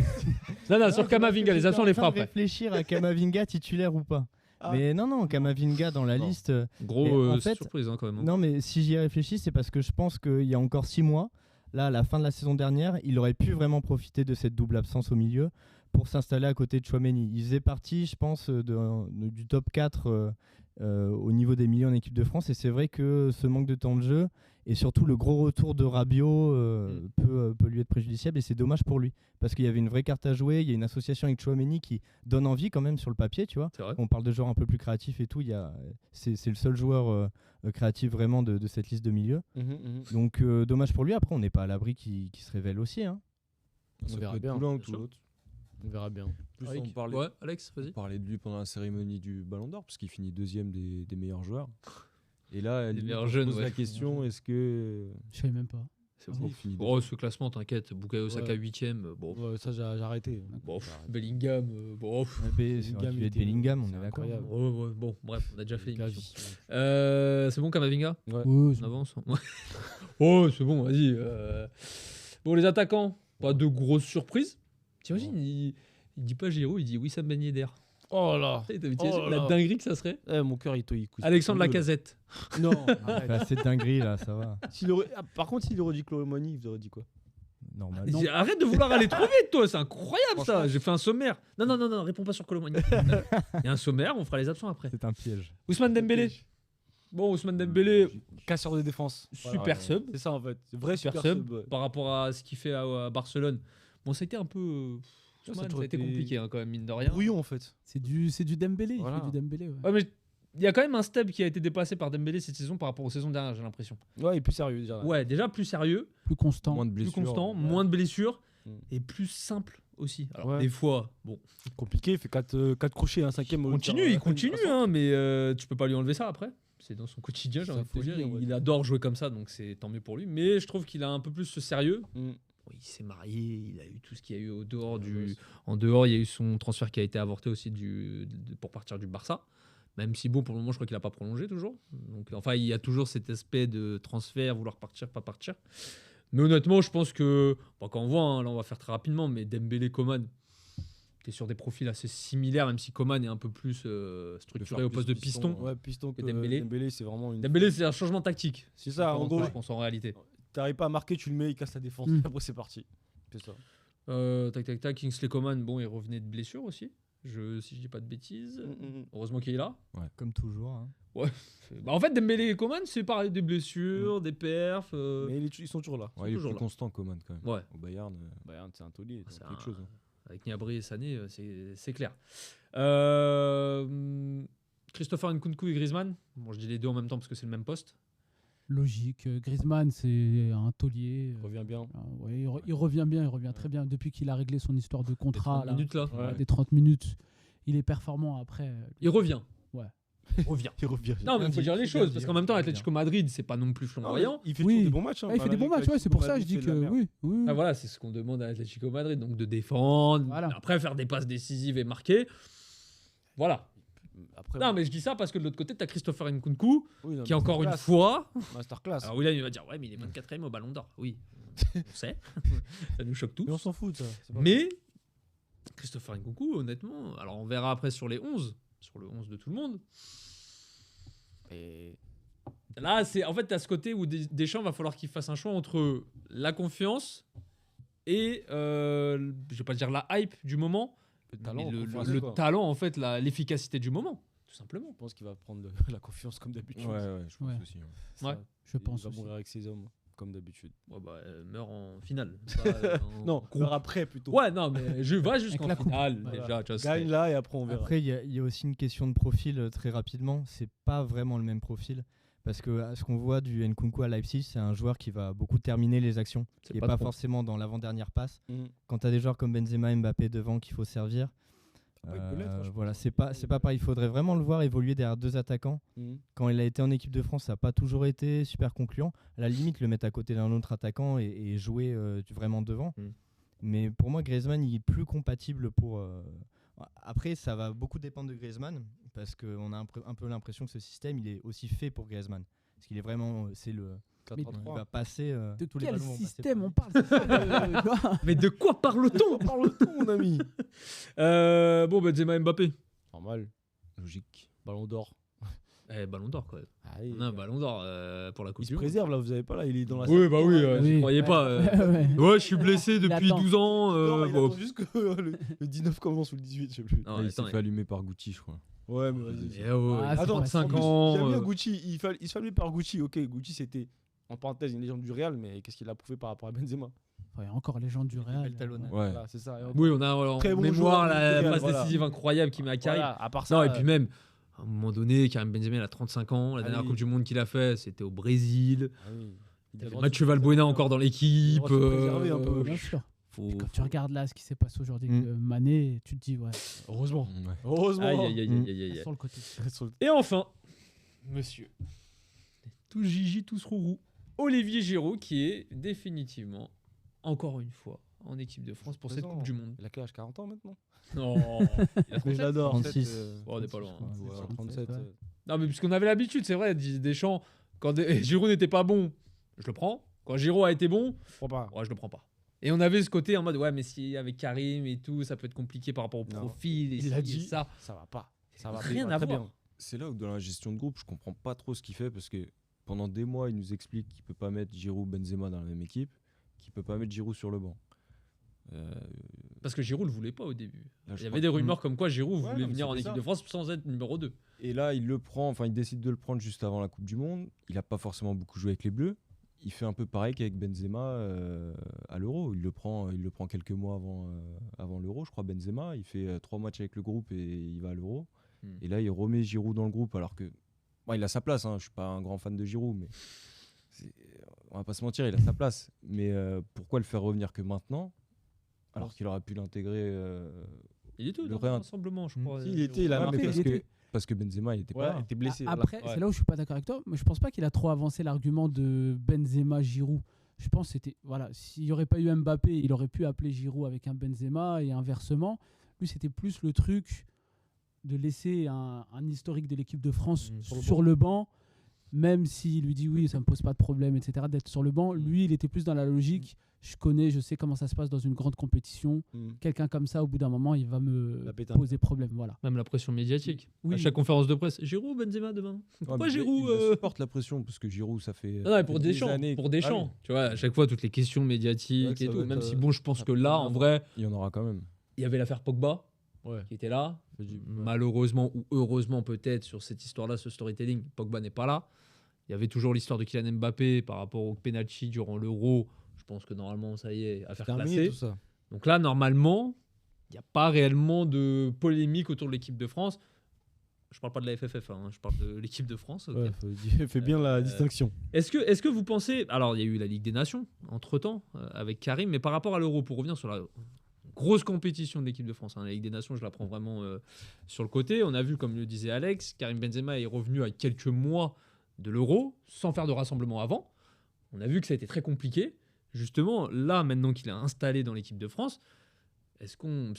Non, sur Camavinga. Les absents, on les fera après. après. Réfléchir à Kamavinga titulaire ou pas. Ah. Mais non, Kamavinga dans la Non. liste. Gros Et en fait- surprise, hein, quand même. hein. Non, mais si j'y réfléchis, c'est parce que je pense qu'il y a encore 6 mois, là, à la fin de la saison dernière, il aurait pu vraiment profiter de cette double absence au milieu pour s'installer à côté de Tchouaméni. Il faisait partie, je pense, du top 4 au niveau des milieux en équipe de France. Et c'est vrai que ce manque de temps de jeu et surtout le gros retour de Rabiot peut lui être préjudiciable. Et c'est dommage pour lui parce qu'il y avait une vraie carte à jouer. Il y a une association avec Tchouaméni qui donne envie quand même sur le papier. Tu vois, on parle de joueurs un peu plus créatifs et tout. C'est le seul joueur créatif vraiment de cette liste de milieu. Donc dommage pour lui. Après, on n'est pas à l'abri qu'il se révèle aussi. Hein. On verra bien. Tout l'un ou tout l'autre. On verra bien. Plus Alex, vas-y. On parlait de lui pendant la cérémonie du Ballon d'Or parce qu'il finit 2e des meilleurs joueurs. Et là, elle pose la question, est-ce que... Je savais même pas. C'est bon. Ce classement, t'inquiète. Bukayo Saka 8ème. Bon. Ouais, ça, j'ai arrêté. Bon, Bellingham. Bellingham, on est d'accord. Bon, bref, on a déjà fait l'émission. C'est bon, Kamavinga ? Ouais. On avance. Oh, c'est bon, vas-y. Bon, les attaquants, pas de grosses surprises. T'imagines, il dit pas Giroud, il dit Wissam Ben Yedder. Oh là, la dinguerie que ça serait. Mon cœur il coûte. Alexandre Lacazette. Non, cette dinguerie là, ça va. Par contre, s'il aurait dit Colomani, il aurait dit quoi? Normal. Arrête de vouloir aller trop vite, toi, c'est incroyable ça. J'ai fait un sommaire. Non, réponds pas sur Colomani. Il y a un sommaire, on fera les absents après. C'est un piège. Ousmane Dembélé. Bon, Ousmane Dembélé, casseur de défense. Super sub. C'est ça en fait. Vrai super sub par rapport à ce qu'il fait à Barcelone. Bon, ça a été un peu. Ça a été compliqué quand même, mine de rien. Brouillon en fait. C'est du Dembélé. Voilà. Il fait du Dembélé. Ouais, mais il y a quand même un step qui a été dépassé par Dembélé cette saison par rapport aux saisons dernières, j'ai l'impression. Ouais, il est plus sérieux déjà. Ouais, déjà plus sérieux. Plus constant. Moins de blessures. Plus constant, moins de blessures. Et plus simple aussi. Alors, des fois, bon. Compliqué, il fait 4 crochets, un 5ème. Il continue, hein, mais tu peux pas lui envie ça après. C'est dans son quotidien, j'ai envie de te dire. Il adore jouer comme ça, donc c'est tant mieux pour lui. Mais je trouve qu'il a un peu plus ce sérieux. Il s'est marié, il a eu tout ce qu'il y a eu au dehors en dehors, il y a eu son transfert qui a été avorté aussi pour partir du Barça. Même si bon, pour le moment, je crois qu'il n'a pas prolongé toujours. Donc, enfin, il y a toujours cet aspect de transfert, vouloir partir, pas partir. Mais honnêtement, je pense que quand on voit, hein, là, on va faire très rapidement, mais Dembélé, Coman, t'es sur des profils assez similaires, même si Coman est un peu plus structuré au poste de piston. Ouais, piston que Dembélé. Dembélé, c'est vraiment Dembélé, c'est un changement tactique. C'est ça, en gros. Je pense en réalité. T'arrives pas à marquer, tu le mets, il casse la défense. Après, c'est parti. C'est ça. Tac. Kingsley Coman, bon, il revenait de blessure aussi. Si je dis pas de bêtises. Heureusement qu'il est là. Ouais. Comme toujours. Hein. Ouais. En fait, Dembélé et Coman, c'est pareil, des blessures, des perfs. Mais ils sont toujours là. Ouais, il est plus constant, Coman, quand même. Ouais. Au Bayern, c'est un taulier. C'est quelque chose. Avec Gnabry et Sané, c'est clair. Christopher Nkunku et Griezmann. Bon, je dis les deux en même temps parce que c'est le même poste. Logique. Griezmann, c'est un taulier. Il revient bien. Il revient bien, il revient très bien. Depuis qu'il a réglé son histoire de contrat, des 30 minutes, il est performant après. Il revient. Ouais. Il revient. Non, mais il faut dire les choses, parce qu'en même temps, Atlético Madrid, c'est pas non plus flamboyant. Il fait toujours des bons matchs. Il fait des bons matchs, c'est pour ça que je dis que oui. Ah, voilà, c'est ce qu'on demande à Atlético Madrid, donc de défendre, après faire des passes décisives et marquer. Voilà. Après, non, mais je dis ça parce que de l'autre côté, tu as Christopher Nkunku, qui encore une fois. Masterclass. Alors William, il va dire, ouais, mais il est 24ème au Ballon d'Or. Oui, on sait. Ça nous choque tous. Mais on s'en fout, ça. Mais Christopher Nkunku, honnêtement, alors on verra après sur les 11, sur le 11 de tout le monde. Et là, en fait, tu as ce côté où Deschamps va falloir qu'il fasse un choix entre la confiance et, je vais pas dire la hype du moment. Le talent, en fait, l'efficacité du moment, tout simplement. Je pense qu'il va prendre la confiance comme d'habitude. Ouais, je pense aussi. Ouais. Je pense il va mourir avec ses hommes, comme d'habitude. Ouais, meurt en finale. Non, meurt après plutôt. Ouais, non, mais je vais jusqu'en finale. Déjà, gagne là et après on verra. Après, il y a aussi une question de profil très rapidement. C'est pas vraiment le même profil. Parce que ce qu'on voit du Nkunku à Leipzig, c'est un joueur qui va beaucoup terminer les actions. Il n'est pas forcément dans l'avant-dernière passe. Quand tu as des joueurs comme Benzema, Mbappé devant qu'il faut servir, voilà, c'est pas pareil. Il faudrait vraiment le voir évoluer derrière deux attaquants. Quand il a été en équipe de France, ça n'a pas toujours été super concluant. À la limite, le mettre à côté d'un autre attaquant et jouer vraiment devant. Mais pour moi, Griezmann, il est plus compatible pour... Après, ça va beaucoup dépendre de Griezmann, parce qu'on a un peu l'impression que ce système, il est aussi fait pour Griezmann. Parce qu'il est vraiment... C'est le... Il va passer de tous les quel ballons système on parle? Mais de quoi parle-t-on? Mon ami. Bon, Benzema, Mbappé. Normal. Logique. Ballon d'or. Ballon d'or, quoi. On a un ballon d'or pour la Coupe du Monde. Il se préserve, là, vous avez pas, là, il est dans la... Oui, bah oui, je croyais pas. Ouais, je suis blessé depuis 12 ans. Non, il attend juste que le 19 commence ou le 18, je sais plus. Il s'est fait allumer par Guti, je crois. Ouais, mais vas-y. c'est Attends, pas 35 en plus, ans. j'aime bien Gucci. Il se fait lui par Gucci. Ok, Gucci, c'était, en parenthèse, une légende du Real, mais qu'est-ce qu'il a prouvé par rapport à Benzema? Ouais, encore légende du Real. belle talonnade. Ouais. Voilà, c'est ça. Et Oui, on a en Très bon mémoire joueur, la Real, passe voilà. décisive incroyable qu'il met à Karim. Voilà, à part ça. Non, et puis même, à un moment donné, Karim Benzema, il a 35 ans. La dernière oui. Coupe du Monde qu'il a fait, c'était au Brésil. Ah oui. Il a y le avait droit de Mathieu se Valbuena préserver, encore dans Il a l'équipe. le droit de se préserver un peu. Bien sûr. Faut- Puis quand faut- tu regardes là ce qui s'est passé aujourd'hui avec Mané, tu te dis, ouais, Heureusement. Ouais. Heureusement. Aïe, aïe, aïe, aïe, aïe, aïe. sur le côté. Et enfin, monsieur, tous Gigi, tous Rourou, Olivier Giroud, qui est définitivement, encore une fois, en équipe de France pour cette Présent. Coupe du Monde. Il a quel âge, 40 ans maintenant? Non, il a Mais 37. je l'adore. 36. Bon, on n'est pas loin. Ouais, 37, 37. ouais. Non, mais puisqu'on avait l'habitude, c'est vrai, Deschamps, quand Giroud n'était pas bon, je le prends. Quand Giroud a été bon, Je crois pas. ouais, je le prends pas. Et on avait ce côté en mode, ouais, mais si avec Karim et tout, ça peut être compliqué par rapport au Non. profil et Il ci a et dit. ça. Ça va pas. Ça va Rien pas à très voir. bien. C'est là où dans la gestion de groupe, je comprends pas trop ce qu'il fait parce que pendant des mois, il nous explique qu'il peut pas mettre Giroud, Benzema dans la même équipe, qu'il peut pas mettre Giroud sur le banc. Parce que Giroud le voulait pas au début. Là, je Il y crois avait des que- rumeurs comme quoi Giroud Ouais, voulait non, mais venir en c'était équipe ça. de France sans être numéro 2. Et là, il le prend, enfin, il décide de le prendre juste avant la Coupe du Monde. Il a pas forcément beaucoup joué avec les Bleus. Il fait un peu pareil qu'avec Benzema à l'Euro. Il le prend quelques mois avant l'Euro, je crois. Benzema, il fait 3 matchs avec le groupe et il va à l'Euro. Et là, il remet Giroud dans le groupe alors que, bon, il a sa place. Hein. Je suis pas un grand fan de Giroud, mais on va pas se mentir, il a sa place. Mais pourquoi le faire revenir que maintenant, alors qu'il aurait pu l'intégrer Il était Le dans le Real. rassemblement, je crois. Si, il était, il a Ouais, marqué mais il était- parce que Benzema, il était Ouais, pas il là. était blessé. voilà. Après, Ouais. c'est là où je suis pas d'accord avec toi, mais je pense pas qu'il a trop avancé l'argument de Benzema-Giroud. Je pense que c'était, voilà, s'il n'y aurait pas eu Mbappé, il aurait pu appeler Giroud avec un Benzema et inversement. Lui, c'était plus le truc de laisser un historique de l'équipe de France sur le banc, même s'il lui dit oui, ça me pose pas de problème, etc., d'être sur le banc. Lui, il était plus dans la logique. Je sais comment ça se passe dans une grande compétition. Quelqu'un comme ça, au bout d'un moment, il va me La pétanque. poser problème. Voilà. Même la pression médiatique. Oui. À chaque conférence de presse, Giroud, Benzema demain. Pourquoi Giroud Il supporte la pression parce que Giroud, ça fait. Non, non, pour des Deschamps, années. pour Deschamps. Ah oui. Tu vois, à chaque fois, toutes les questions Ouais, médiatiques que et ça tout. va Même être, si, bon, je pense ça que peut là, être en vrai, Il y en aura quand même. il y avait l'affaire Pogba Ouais. qui était là. Fait du- Malheureusement ou heureusement peut-être sur cette histoire-là, ce storytelling, Pogba n'est pas là. Il y avait toujours l'histoire de Kylian Mbappé par rapport au penalty durant l'Euro. Je pense que normalement, ça y est, affaire Terminé classée. tout ça. Donc là, normalement, il n'y a pas réellement de polémique autour de l'équipe de France. Je parle pas de la FFF, hein, je parle de l'équipe de France. ok. Ouais, fais bien la distinction. Est-ce que vous pensez... Alors, il y a eu la Ligue des Nations, entre-temps, avec Karim, mais par rapport à l'Euro, pour revenir sur la grosse compétition de l'équipe de France, hein, la Ligue des Nations, je la prends vraiment sur le côté. On a vu, comme le disait Alex, Karim Benzema est revenu à quelques mois de l'Euro, sans faire de rassemblement avant. On a vu que ça a été très compliqué. Justement, là, maintenant qu'il est installé dans l'équipe de France, parce qu'on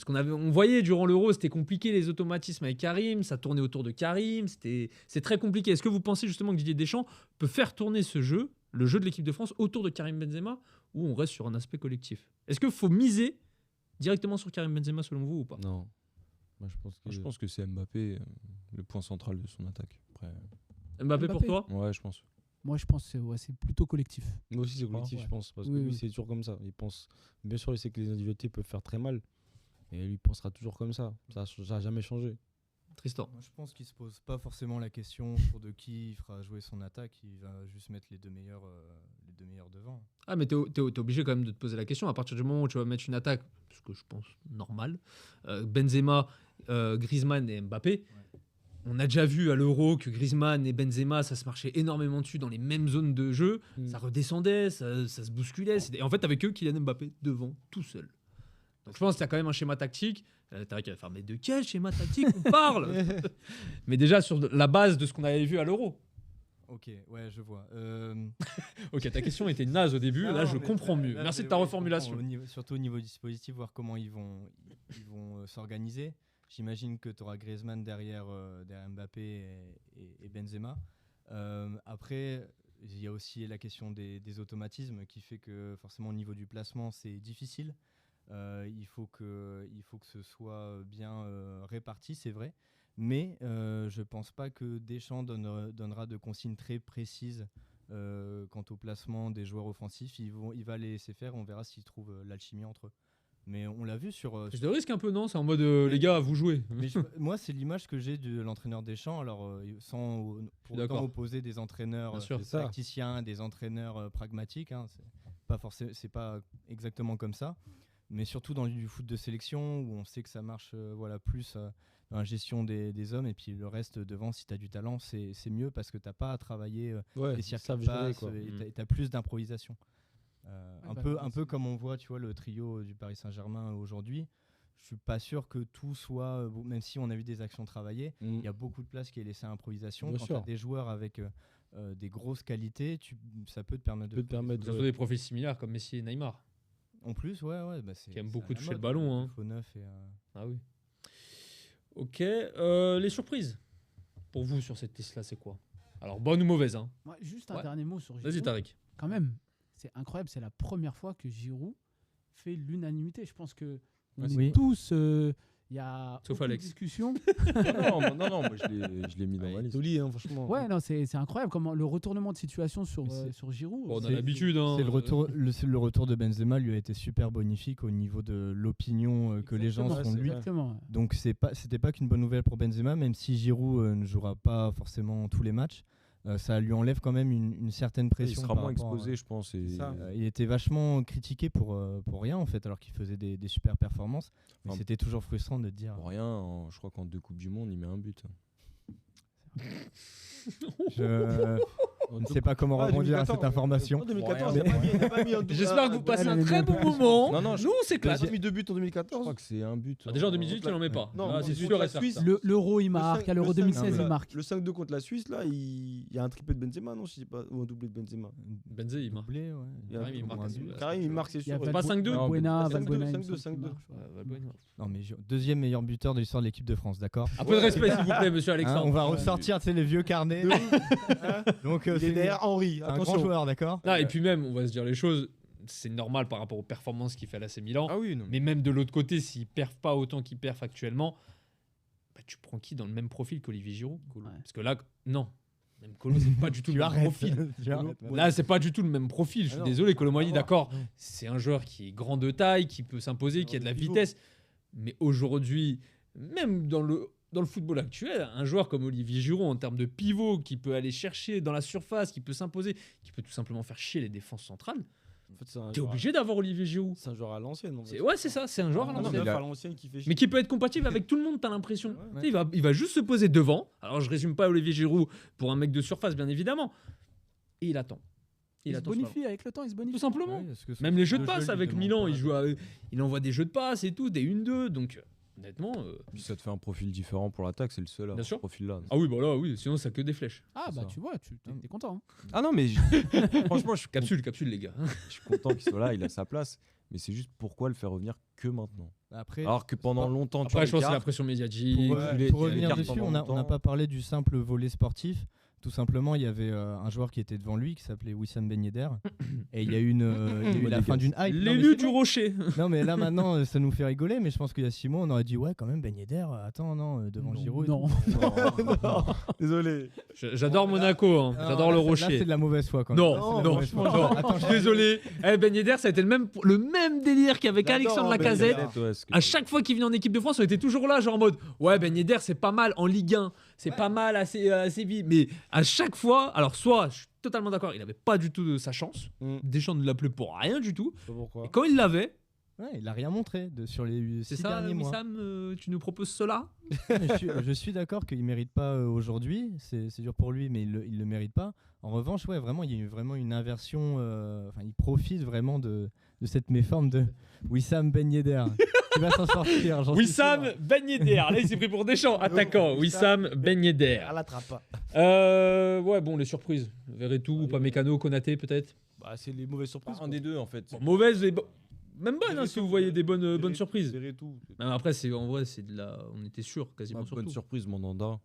voyait durant l'Euro, c'était compliqué les automatismes avec Karim, ça tournait autour de Karim, c'est très compliqué. Est-ce que vous pensez justement que Didier Deschamps peut faire tourner ce jeu, le jeu de l'équipe de France, autour de Karim Benzema, ou on reste sur un aspect collectif? Est-ce qu'il faut miser directement sur Karim Benzema selon vous ou pas? Non. Moi, Je pense que c'est Mbappé le point central de son attaque. Après, Mbappé pour Mbappé. toi? ouais, je pense. Moi, je pense que c'est plutôt collectif. Moi aussi, c'est collectif, Ouais. je pense. Parce que Oui, lui, oui. c'est toujours comme ça. Il pense. Bien sûr, il sait que les individualités peuvent faire très mal. Et lui, il pensera toujours comme ça. Ça n'a jamais changé. Tristan. Moi, je pense qu'il se pose pas forcément la question pour de qui il fera jouer son attaque. Il va juste mettre les deux meilleurs devant. Ah, mais t'es obligé quand même de te poser la question. À partir du moment où tu vas mettre une attaque, ce que je pense normal, Benzema, Griezmann et Mbappé, on a déjà vu à l'Euro que Griezmann et Benzema, ça se marchait énormément dessus dans les mêmes zones de jeu. Ça redescendait, ça se bousculait. En fait, avec eux, Kylian Mbappé devant, tout seul. Donc je pense qu'il y a quand même un schéma tactique. T'as qu'à faire, mais de quel schéma tactique on parle? Mais déjà sur la base de ce qu'on avait vu à l'Euro. Ok, ouais, je vois. Ok, ta question était naze au début, là je comprends mieux. Là, Merci de je ta comprends. reformulation. Surtout au niveau du dispositif, voir comment ils vont s'organiser. J'imagine que tu auras Griezmann derrière Mbappé et Benzema. Après, il y a aussi la question des automatismes qui fait que forcément au niveau du placement, c'est difficile. Il faut que ce soit bien réparti, c'est vrai. Mais je ne pense pas que Deschamps donnera de consignes très précises quant au placement des joueurs offensifs. Il va les laisser faire, on verra s'ils trouvent l'alchimie entre eux. Mais on l'a vu sur. Prise de risque un peu, non? C'est en mode les gars, vous jouez. Mais moi, c'est l'image que j'ai de l'entraîneur Deschamps. Alors, sans pour autant opposer des entraîneurs tacticiens, des entraîneurs pragmatiques. Hein, c'est pas exactement comme ça. Mais surtout dans du foot de sélection où on sait que ça marche plus dans la gestion des hommes. Et puis le reste devant, si tu as du talent, c'est mieux parce que tu n'as pas à travailler les circuits de passe et tu as plus d'improvisation. Un peu comme on voit, tu vois, le trio du Paris Saint-Germain aujourd'hui. Je suis pas sûr que tout soit, même si on a vu des actions travaillées, il y a beaucoup de place qui est laissée à l'improvisation. Quand tu as des joueurs avec des grosses qualités, ça peut te permettre de des profils similaires comme Messi et Neymar. En plus, c'est qui aime beaucoup toucher le ballon. Hein. Faux neuf Ah oui. Ok. Les surprises pour vous sur cette liste-là, c'est quoi? Alors, bonne ou mauvaise hein? Juste un dernier mot sur Giroud. Vas-y, Tariq. Quand même, c'est incroyable. C'est la première fois que Giroud fait l'unanimité. Je pense que on est tous... Il y a sauf Alex. Discussion. non, moi je l'ai mis dans ma liste. Joli, hein, franchement. Ouais, non, c'est incroyable comment le retournement de situation sur Giroud. Bon, on a l'habitude. Hein. C'est le retour de Benzema lui a été super bonifique au niveau de l'opinion que les gens font de lui. Donc c'était pas qu'une bonne nouvelle pour Benzema, même si Giroud ne jouera pas forcément tous les matchs. Ça lui enlève quand même une certaine pression. Il sera moins exposé, je pense. Il était vachement critiqué pour rien, en fait, alors qu'il faisait des super performances. Mais c'était toujours frustrant de dire. Pour rien, je crois qu'en 2 Coupes du Monde, il met un but. Je ne sais pas comment rebondir à cette information. En 2014, il n'a pas mis J'espère que vous passez un très bon moment. Non, nous, on s'éclate. Il a mis 2 buts en 2014. Je crois que c'est un but. Déjà en 2018, il n'en met pas. Non, c'est sûr et certain. L'Euro, il marque. À l'Euro 2016, il marque. Le 5-2 contre la Suisse, là, il y a un triplé de Benzema, non? Ou un doublé de Benzema. Benzema, il marque. Karim, il marque, c'est sûr. C'est pas 5-2? Valbuena. 5-2. Non, mais deuxième meilleur buteur de l'histoire de l'équipe de France, d'accord? Un peu de respect, s'il vous plaît, monsieur Alexandre. On va ressortir les vieux carnets. Donc, c'est derrière Henry. Un grand joueur, d'accord? Et puis même, on va se dire les choses, c'est normal par rapport aux performances qu'il fait à l'AC Milan. Ah oui, non. Mais même de l'autre côté, s'il perf pas autant qu'il perf actuellement, tu prends qui dans le même profil qu'Olivier Giroud? Parce que là, non. Même Kolo, c'est pas du tout le même profil. Là, c'est pas du tout le même profil. Je suis désolé, Kolo Muani, d'accord, c'est un joueur qui est grand de taille, qui peut s'imposer, qui a de la vitesse. Mais aujourd'hui, même dans le football actuel, un joueur comme Olivier Giroud, en termes de pivot, qui peut aller chercher dans la surface, qui peut s'imposer, qui peut tout simplement faire chier les défenses centrales, en fait, t'es obligé d'avoir Olivier Giroud. C'est un joueur à l'ancienne. C'est ça, c'est un joueur à l'ancienne qui fait chier. Mais qui peut être compatible avec tout le monde, t'as l'impression. Il va juste se poser devant. Alors je résume pas Olivier Giroud pour un mec de surface, bien évidemment. Et il attend. Il se bonifie avec le temps, il se bonifie. Tout simplement. Même les jeux de passe avec Milan, il envoie des jeux de passe et tout, des 1-2. Donc honnêtement. Puis ça te fait un profil différent pour l'attaque, c'est le seul à ce profil-là. Ah oui, bah là, oui, sinon ça que des flèches. Ah bah tu vois, t'es content. Hein. Ah non, mais franchement, capsule, les gars. Je suis content qu'il soit là, il a sa place. Mais c'est juste pourquoi le faire revenir que maintenant. Alors que pendant longtemps, je pense que c'est la pression médiatique. Pour revenir dessus, on n'a pas parlé du simple volet sportif. Tout simplement, il y avait un joueur qui était devant lui qui s'appelait Wissam Ben Yedder. Et il y a eu la fin d'une hype. L'élu du rocher. Non, mais là maintenant, ça nous fait rigoler. Mais je pense qu'il y a 6 mois, on aurait dit ouais, quand même, Ben Yedder. Attends, non, devant Giroud. Non. Désolé. J'adore Monaco. Hein. J'adore le rocher. Là, c'est de la mauvaise foi. Quand non. Attends, je suis désolé. Ben Yedder, ça a été le même délire qu'avec Alexandre Lacazette. À chaque fois qu'il venait en équipe de France, on était toujours là, genre en mode ouais, Ben Yedder, c'est pas mal en Ligue 1. C'est pas mal à Séville. Mais à chaque fois, alors soit je suis totalement d'accord, il n'avait pas du tout de sa chance. Deschamps ne l'appelait pour rien du tout. Et quand il l'avait, il a rien montré sur les 6 derniers mois. C'est ça, Wissam, tu nous proposes cela? Je suis d'accord qu'il mérite pas aujourd'hui. C'est dur pour lui, mais il le mérite pas. En revanche, vraiment, il y a eu vraiment une inversion. Il profite vraiment de cette méforme de Wissam Ben Yedder. Qui va s'en sortir. Wissam Ben Yedder. Là, il s'est pris pour Deschamps. Attaquant. Wissam Ben Yedder. Elle l'attrape pas. Les surprises. Verretou, Upamecano, Konaté, peut-être. C'est les mauvaises surprises. Un des deux, en fait. Mauvaises et même bonnes, si vous voyez des bonnes surprises. Verretou. Même après, en vrai, c'est de la. On était sûr, quasiment sûr. Bonne surprise, Mandanda.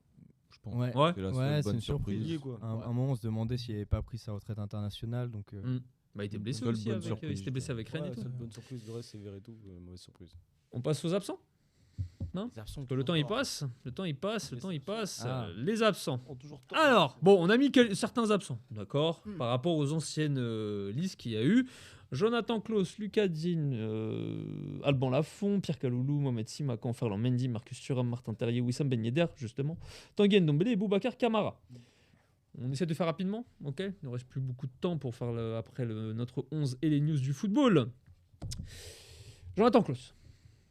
Je pense. C'est une surprise. Un moment, on se demandait s'il n'avait pas pris sa retraite internationale. Donc. Il était blessé aussi. Il s'était blessé avec Rennes et tout. Bonne surprise, le reste, c'est Verretou. Mauvaise surprise. On passe aux absents? Non, le temps il passe. Les absents. Alors, on a mis certains absents, d'accord, par rapport aux anciennes listes qu'il y a eu. Jonathan Klaus, Lucas Digne, Alban Lafont, Pierre Kaloulou, Mohamed Simakan, Ferland Mendy, Marcus Thuram, Martin Terrier, Wissam Ben Yedder, justement, Tanguy Ndombele et Boubacar Kamara. On essaie de faire rapidement, ok. Il ne reste plus beaucoup de temps pour faire notre 11 et les news du football. Jonathan Klaus.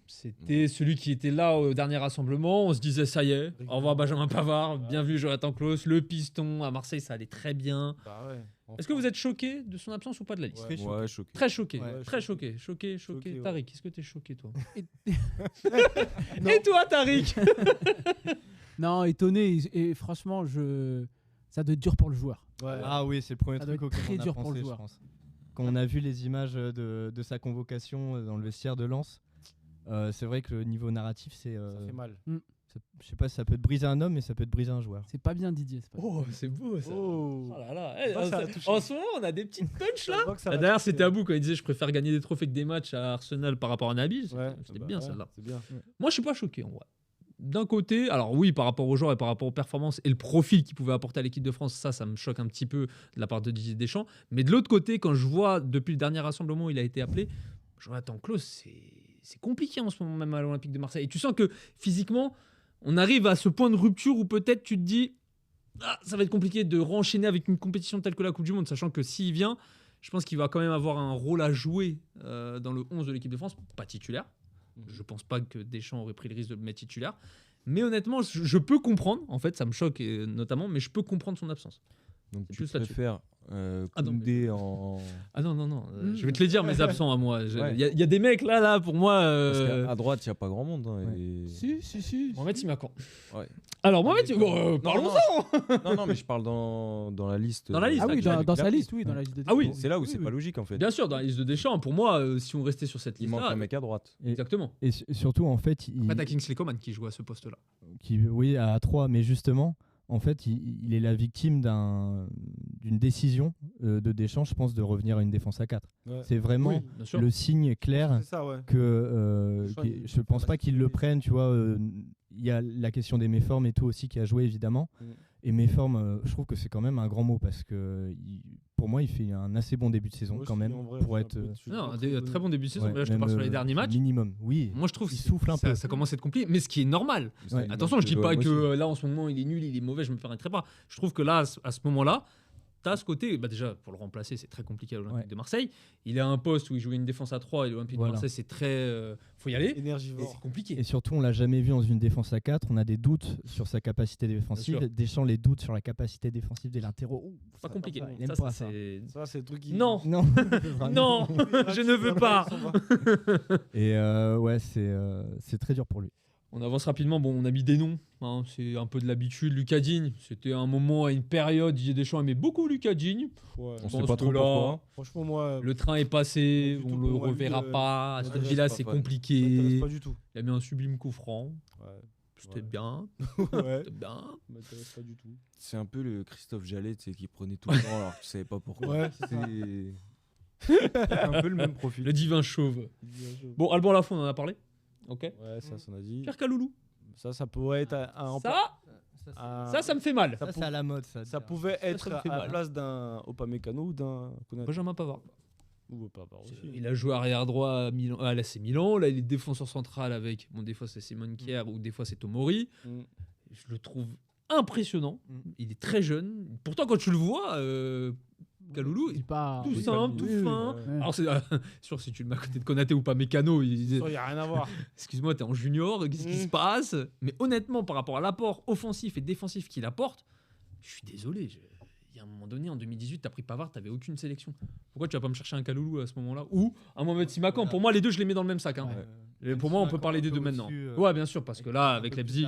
C'était celui qui était là au dernier rassemblement. On se disait, ça y est, au revoir Benjamin Pavard, bien vu Jonathan Klaus, le piston. À Marseille, ça allait très bien. Est-ce que vous êtes choqué de son absence ou pas de la liste? Ouais, choqué. Très choqué. Ouais, Très choqué. Choqué. Choqué, ouais. Tariq, est-ce que t'es choqué, toi? Non. Et toi, Tariq? Non, étonné. Et franchement, ça doit être dur pour le joueur. Ouais. Ah oui, c'est le premier Ça doit truc être auquel très on a dur pour pensé, le je joueur. pense. Quand on a vu les images de sa convocation dans le vestiaire de Lens, c'est vrai que le niveau narratif, Ça fait mal. je sais pas si ça peut te briser un homme, mais ça peut te briser un joueur. C'est pas bien, Didier. C'est pas bien. Oh, c'est beau ça. Oh. Oh là là. Ça, ça a touché. En ce moment, on a des petites punches là. Je vois que ça va D'ailleurs, toucher. c'était Abou quand il disait je préfère gagner des trophées que des matchs à Arsenal par rapport à Nabil. Ouais, C'était bah bien ouais, celle-là. C'est bien. Moi, je suis pas choqué en vrai. D'un côté, alors oui, par rapport aux joueurs et par rapport aux performances et le profil qu'il pouvait apporter à l'équipe de France, ça me choque un petit peu de la part de Didier Deschamps. Mais de l'autre côté, quand je vois depuis le dernier rassemblement où il a été appelé, Jonathan Klaus, c'est compliqué en ce moment même à l'Olympique de Marseille. Et tu sens que physiquement, on arrive à ce point de rupture où peut-être tu te dis ça va être compliqué de renchaîner avec une compétition telle que la Coupe du Monde, sachant que s'il vient, je pense qu'il va quand même avoir un rôle à jouer dans le 11 de l'équipe de France, pas titulaire. Je pense pas que Deschamps aurait pris le risque de le mettre titulaire. Mais honnêtement, je peux comprendre. En fait, ça me choque notamment, mais je peux comprendre son absence. Donc C'est tu juste là-dessus. préfères non, Koundé en... Ah non. Je vais te les dire, mes absents à moi. Il Ouais. y a des mecs là, pour moi. Parce qu'à droite, il n'y a pas grand monde. Hein, et... Si. Mohamed Simakan. Ouais. Alors, Mohamed, Non, parlons-en. non, mais je parle dans la liste. Dans la liste, Ah oui, actuelle, dans sa la liste, oui, dans la liste de Ah oui, Deschamps. C'est là où Oui, c'est oui. pas logique en fait. Bien sûr, dans la liste de Deschamps, pour moi, si on restait sur cette Il manque liste-là. un mec à droite. Exactement. Et surtout, en fait, Après, t'as Kingsley Coman qui joue à ce poste-là. oui, à 3, mais justement, en fait, il est la victime d'une décision de Deschamps, je pense, de revenir à une défense à 4. Ouais. C'est vraiment Oui, bien sûr. le signe clair C'est ça, ouais. que Deschamps, je pense pas qu'il le prenne, tu vois. Il y a la question des méformes et tout aussi qui a joué, évidemment. Et méformes, je trouve que c'est quand même un grand mot parce que pour moi, il fait un assez bon début de saison Moi quand aussi, même en vrai, pour je être suis un peu- je suis Non, pas un très bon début de saison. ouais, mais là, je te même, parle sur les derniers matchs. minimum. Oui. Moi, je trouve Il que souffle un peu. ça commence à être compliqué, mais ce qui est normal. Ouais. Attention, je dis pas que là, en ce moment, il est nul, il est mauvais, je me permettrai pas. Je trouve que là, à ce moment-là, tu as ce côté, déjà, pour le remplacer, c'est très compliqué à l'Olympique Ouais. de Marseille. Il a un poste où il jouait une défense à 3 et l'Olympique Voilà. de Marseille, c'est très. Faut y aller. Et énergivore. c'est compliqué. Et surtout, on l'a jamais vu dans une défense à 4. On a des doutes sur sa capacité défensive. sûr. Deschamps les doutes sur la capacité défensive des latéraux. Ouh, Pas compliqué. il aime Ça, pas c'est. Ça, c'est le truc qui. Non, Non. non, je ne veux pas. Et ouais, c'est très dur pour lui. On avance rapidement. Bon, on a mis des noms. Hein, c'est un peu de l'habitude. Lucas Digne, c'était un moment, à une période, Didier Deschamps aimait beaucoup Lucas Digne. Ouais. On Je sait pense pas que trop là, pourquoi. Franchement, moi. Le train est passé, Pas du on tout, le pour moi, lui, reverra pas. À moi, cette je là suis c'est pas fan. Ça m'intéresse compliqué. pas du tout. Il a mis un sublime coup franc. Ouais. C'était Ouais. bien. Ouais. C'était bien. Ça m'intéresse pas du tout. C'est un peu le Christophe Jallet, tu sais, qui prenait tout le temps alors que tu savais pas pourquoi. Ouais, C'est un peu le même profil. Le divin chauve. Bon, Alban Lafont, on en a parlé. Ok. Ouais, ça, on a dit. Pierre Kaloulou. Ça pourrait être un. Ça me fait mal. Ça, c'est à la mode. Ça pouvait être me fait à la mal. place d'un Upamecano ou d'un Konaté. Benjamin Pavard. Ou Pavard aussi. Il a joué arrière droit à Milan, à l'AC Milan. Là, il est défenseur central avec. Bon, des fois, c'est Simon Kier ou des fois, c'est Tomori. Mm. Je le trouve impressionnant. Il est très jeune. Pourtant, quand tu le vois, Kaloulou, C'est pas. tout oui, simple, tout oui, fin. ouais. Ouais. Alors, c'est sûr, si tu le mets à côté de Konaté ou pas Mécano, il disait Il n'y a rien à voir. excuse-moi, t'es en junior, qu'est-ce qui se passe? Mais honnêtement, par rapport à l'apport offensif et défensif qu'il apporte, je suis désolé. Il y a un moment donné, en 2018, t'as pris Pavard, t'avais aucune sélection. Pourquoi tu vas pas me chercher un Kaloulou à ce moment-là? Ou un Mohamed Simakan? Voilà. Pour moi, les deux, je les mets dans le même sac. Hein. Ouais. Et pour moi, on peut parler des deux maintenant. Ouais, bien sûr, parce que là, avec Leipzig,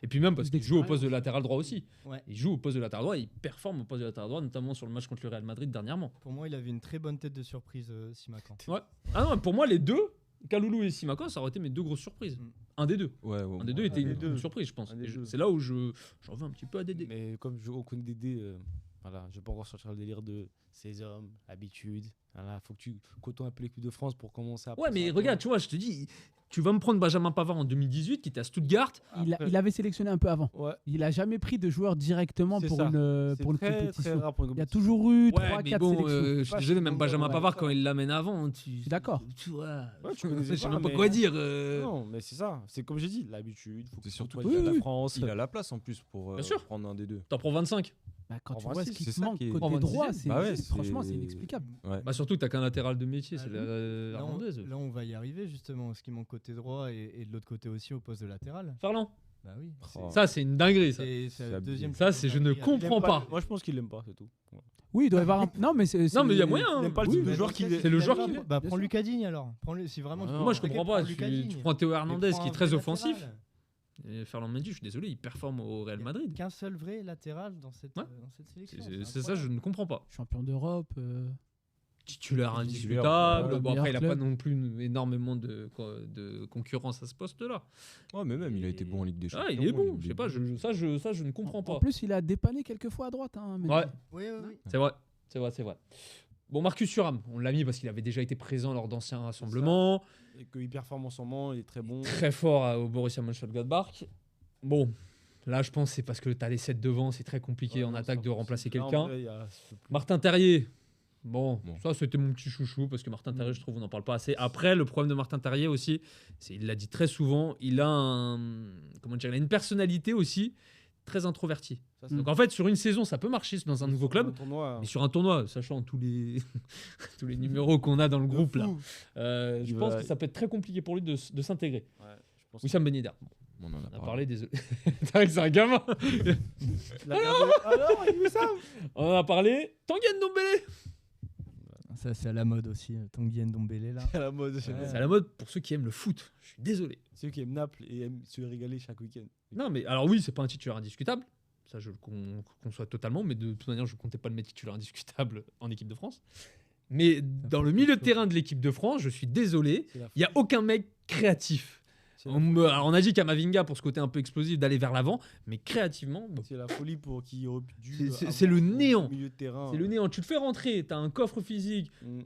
et puis même parce qu'il joue au poste de latéral droit aussi. Ouais. Il joue au poste de latéral droit, et il performe au poste de latéral droit, notamment sur le match contre le Real Madrid dernièrement. Pour moi, il avait une très bonne tête de surprise, Simakan. Ouais. Ah non, pour moi, les deux, Kaloulou et Simakan, ça aurait été mes deux grosses surprises. Un des deux. Ouais, Un des deux était des une deux. surprise, je pense. Un des Et deux. c'est là où j'en veux un petit peu à Dédé. Mais comme on connaît Dédé, Voilà, je vais pas encore sortir le délire de ces hommes, habitude. Voilà, faut que tu côtoies un peu l'équipe de France pour commencer à. Ouais, mais regarde, tu vois, je te dis, tu vas me prendre Benjamin Pavard en 2018 qui était à Stuttgart. Il avait sélectionné un peu avant. Ouais. Il a jamais pris de joueur directement C'est pour ça. une Très, compétition. très rare pour une Il y a compétition. toujours eu Ouais, 3-4 mais bon, sélections. je suis désolé, même Benjamin ouais, Pavard, ça. quand il l'amène avant, je suis d'accord. Tu vois, Ouais, tu connaissais je sais pas, même pas mais- quoi dire. Non, mais c'est ça. C'est comme j'ai dit, l'habitude. Faut que C'est tu surtout côtoies qu'il la a- France. Il a la place en plus pour Bien sûr. prendre un des deux. T'en prends 25. Bah, quand En tu vrai, vois ce c'est qui te ça manque qui est- côté En droit, 26e. c'est Bah ouais, franchement, c'est- c'est inexplicable. Ouais. Bah surtout que t'as qu'un latéral de métier, c'est Ah la Là, Hernandez. là, on va y arriver justement. Ce qui manque côté droit et de l'autre côté aussi au poste de latéral. Ferland. Bah oui. Oh. Ça, c'est une dinguerie, ça. C'est la abusé. deuxième. Ça, c'est je ne Il aime comprends pas. Moi, je pense qu'il l'aime pas, c'est tout. Ouais. Oui, il doit y avoir un. Non, mais c'est. Non, mais il y a c'est- moyen. Il hein. aime pas le Oui, type de mais joueur dans qu'il ce cas, est. c'est le joueur aime qui. pas. Bah Bien prends sûr. Lucas Digne alors. Prends-le si vraiment. tu veux Moi, je un comprends paquet, pas. prends Lucas Tu Digne. prends Théo Et Hernandez prends qui est un très vrai offensif. latéral. Et Ferland Mendy, je suis désolé, il performe au Real Il y a Madrid. Qu'un seul vrai latéral dans cette Ouais. sélection. C'est ça, je ne comprends pas. Champion d'Europe. Titulaire Titulaire, indiscutable. ouais. Bon, après, il n'a Meilleur pas non plus énormément de concurrence à ce poste-là. Ouais, mais même, il a été bon en Ligue des Champions. Ah, il est bon. Je sais pas, ça, je ne comprends En pas. plus, il a dépanné quelques fois à droite. Hein, Mendy. Ouais, Oui, oui, oui. c'est vrai. Bon, Marcus Thuram, on l'a mis parce qu'il avait déjà été présent lors d'anciens rassemblements. Et qu'il performe en ce moment, il est très bon. Très fort au Borussia Mönchengladbach. Bon, là, je pense que c'est parce que tu as les 7 devant, c'est très compliqué Ouais, en non, attaque c'est de pas remplacer possible. Là, en quelqu'un. vrai, il y a- c'est plus- Martin Terrier. Bon, Bon. ça c'était mon petit chouchou parce que Martin Terrier, je trouve, on n'en parle pas assez. Après, le problème de Martin Terrier aussi, c'est il l'a dit très souvent, il a il a une personnalité aussi très introvertie. Ça, c'est- Donc en fait, sur une saison, ça peut marcher dans un nouveau club, Un tournoi, mais sur un tournoi, sachant tous les tous les numéros qu'on a dans le de groupe là, fou. je Il pense va- que ça peut être très compliqué pour lui de s'intégrer. Ouais, je pense Wissam Ben Yedder, On en a on a parlé. parlé, désolé. C'est vrai que c'est un gamin. qu'il a gardé- Alors, il Wissam On en a parlé. Tanguy Ndombele. Ça, c'est à la mode aussi. Tanguy Ndombele là. à la mode. C'est à la mode pour ceux qui aiment le foot. Je suis désolé. Ceux qui aiment Naples et aiment se régaler chaque week-end. Non, mais alors oui, c'est pas un titulaire indiscutable. Ça, je le conçois totalement. Mais de toute manière, je comptais pas le mettre titulaire indiscutable en équipe de France. Mais dans le milieu de terrain de l'équipe de France, je suis désolé, C'est la il n'y a aucun mec créatif. C'est la- Alors, on a dit Kamavinga pour ce côté un peu explosif d'aller vers l'avant, mais créativement, bon, C'est la folie pour qui aurait dû. C'est le avoir néant. au milieu de terrain. c'est le néant. Tu te fais rentrer, tu as un coffre physique. Mm.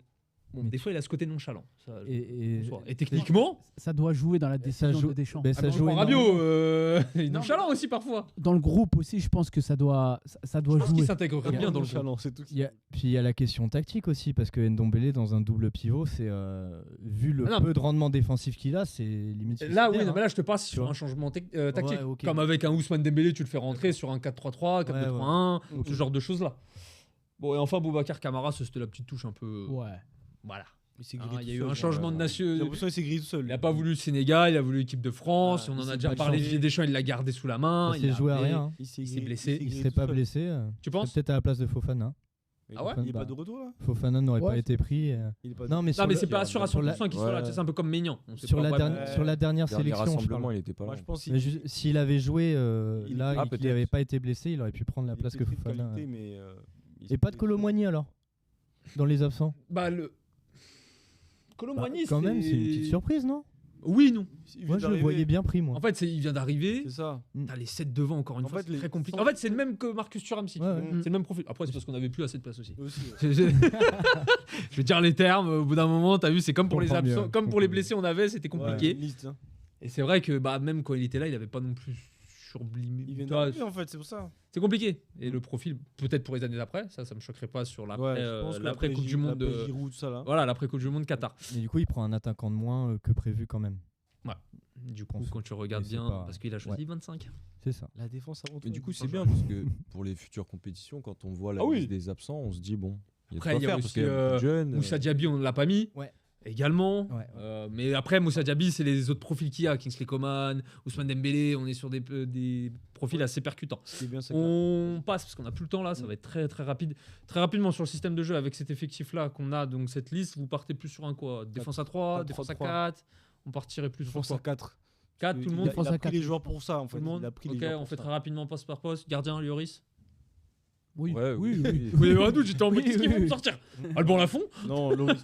Bon, Mais des fois, il a ce côté nonchalant. Ça, je Et conçois. Et techniquement, Ça doit jouer dans la décision joue- de Deschamps. Ben, ça on joue prend énormément. Rabiot, il est Non, nonchalant aussi parfois. Dans le groupe aussi, je pense que ça doit Je pense qu'il jouer. s'intégrerait bien dans le groupe. Nonchalant, c'est tout. Puis il y a la question tactique aussi, parce que Ndombele dans un double pivot, c'est vu le Ah non, peu de rendement défensif qu'il a, c'est limite. Là, oui, suicidaire, non, mais hein. là, je te passe sur vois. un changement tactique. Ouais, ok. Comme avec un Ousmane Dembélé, tu le fais rentrer sur un 4-3-3, 4-2-3-1, Ok. ce genre de choses-là. Bon, et enfin, Boubacar Camara, ça, c'était la petite touche un peu. Ouais. Voilà. Mais c'est Ah, gris il y a tout eu seul, un changement de J'ai nation. l'impression qu'il s'est gris tout seul. Il n'a pas voulu le Sénégal, il a voulu l'équipe de France. Ah, On en il a s'est déjà pas parlé. changé. Didier Deschamps, il l'a gardé sous la main. Ça il s'est l'a joué à appelé. rien. hein. Il s'est blessé. Il serait pas blessé. Tu penses Peut-être à la place de Fofana. Ah ouais Il est Bah. pas de retour là Fofana n'aurait Ouais. pas été pris. Il est pas de- Non, mais Non, sur mais le- c'est pas sûr à sur la- 100% qu'il soit là. Ouais. C'est un peu comme Maignan. On sait sur pas la vraiment. dernière- sur la dernière Dernier sélection, je rassemblement, parle. il était pas Moi, là. je pense Mais s'il avait joué Il- là Ah, et qu'il peut-être. n'avait pas été blessé, il aurait pu prendre la place que Fofana. Et pas de Colomboigny alors dans les absents. Bah, le. Bah, Colomboigny, quand même, c'est une petite surprise, non? Oui, non. Moi, je le voyais bien pris, moi. En fait, il vient d'arriver. C'est ça. T'as les 7 devant, encore une En fois. fait, C'est les- très compliqué. sans- En fait, c'est le même que Marcus Thuram. Si tu Ouais, veux. ouais. C'est le même profil. Après, c'est parce qu'on avait plus assez de place aussi. Aussi, ouais. Je vais dire les termes. Au bout d'un moment, t'as vu, c'est comme pour les Comprends mieux, absents, comme pour les comprends blessés, on avait, c'était compliqué. Ouais, une liste, hein. Et c'est vrai que bah, même quand il était là, il avait pas non plus surblimé. Il vient Tu vois, d'arriver en fait, c'est pour ça. c'est compliqué. Et le profil, peut-être pour les années d'après, ça me choquerait pas sur l'après, Ouais, je pense que l'après Coupe du Giroud- Monde. l'après Giroud, tout ça là. Voilà, l'après Coupe du Monde Qatar. Et du coup, il prend un attaquant de moins que prévu quand même. Du coup, pense- quand tu regardes mais c'est bien, pas- parce qu'il a choisi 25. C'est ça. La défense avant tout. Mais du coup, c'est bien parce que pour les futures compétitions, quand on voit la Ah oui. liste des absents, on se dit bon, il y a Après, de il y quoi a faire parce aussi, qu'il y a beaucoup de jeunes. Moussa Diaby, on ne l'a pas mis. Ouais. Également. Ouais. Mais après, Moussa Diaby, c'est les autres profils qu'il y a. Kingsley Coman, Ousmane Dembélé, on est sur des profils assez percutants. Ce qui est bien, c'est On passe parce qu'on n'a plus le temps là, ça va être très très rapide. Très rapidement sur le système de jeu avec cet effectif là qu'on a, donc cette liste, vous partez plus sur un quoi? Défense à 3, 4-3-3. défense à 4. On partirait plus sur défense quoi? à 4. 4, tout le Il monde. a Défense à pris 4. les joueurs pour ça en fait. Tout le monde. Il a pris les Ok, joueurs on pour fait ça. très rapidement poste par poste. Gardien, Lloris. Oui, Ouais, oui, oui. Vous avez un doute, j'étais en mode Oui, qu'est-ce qu'ils oui, vont me oui. sortir Alban Lafont. Non, Loris,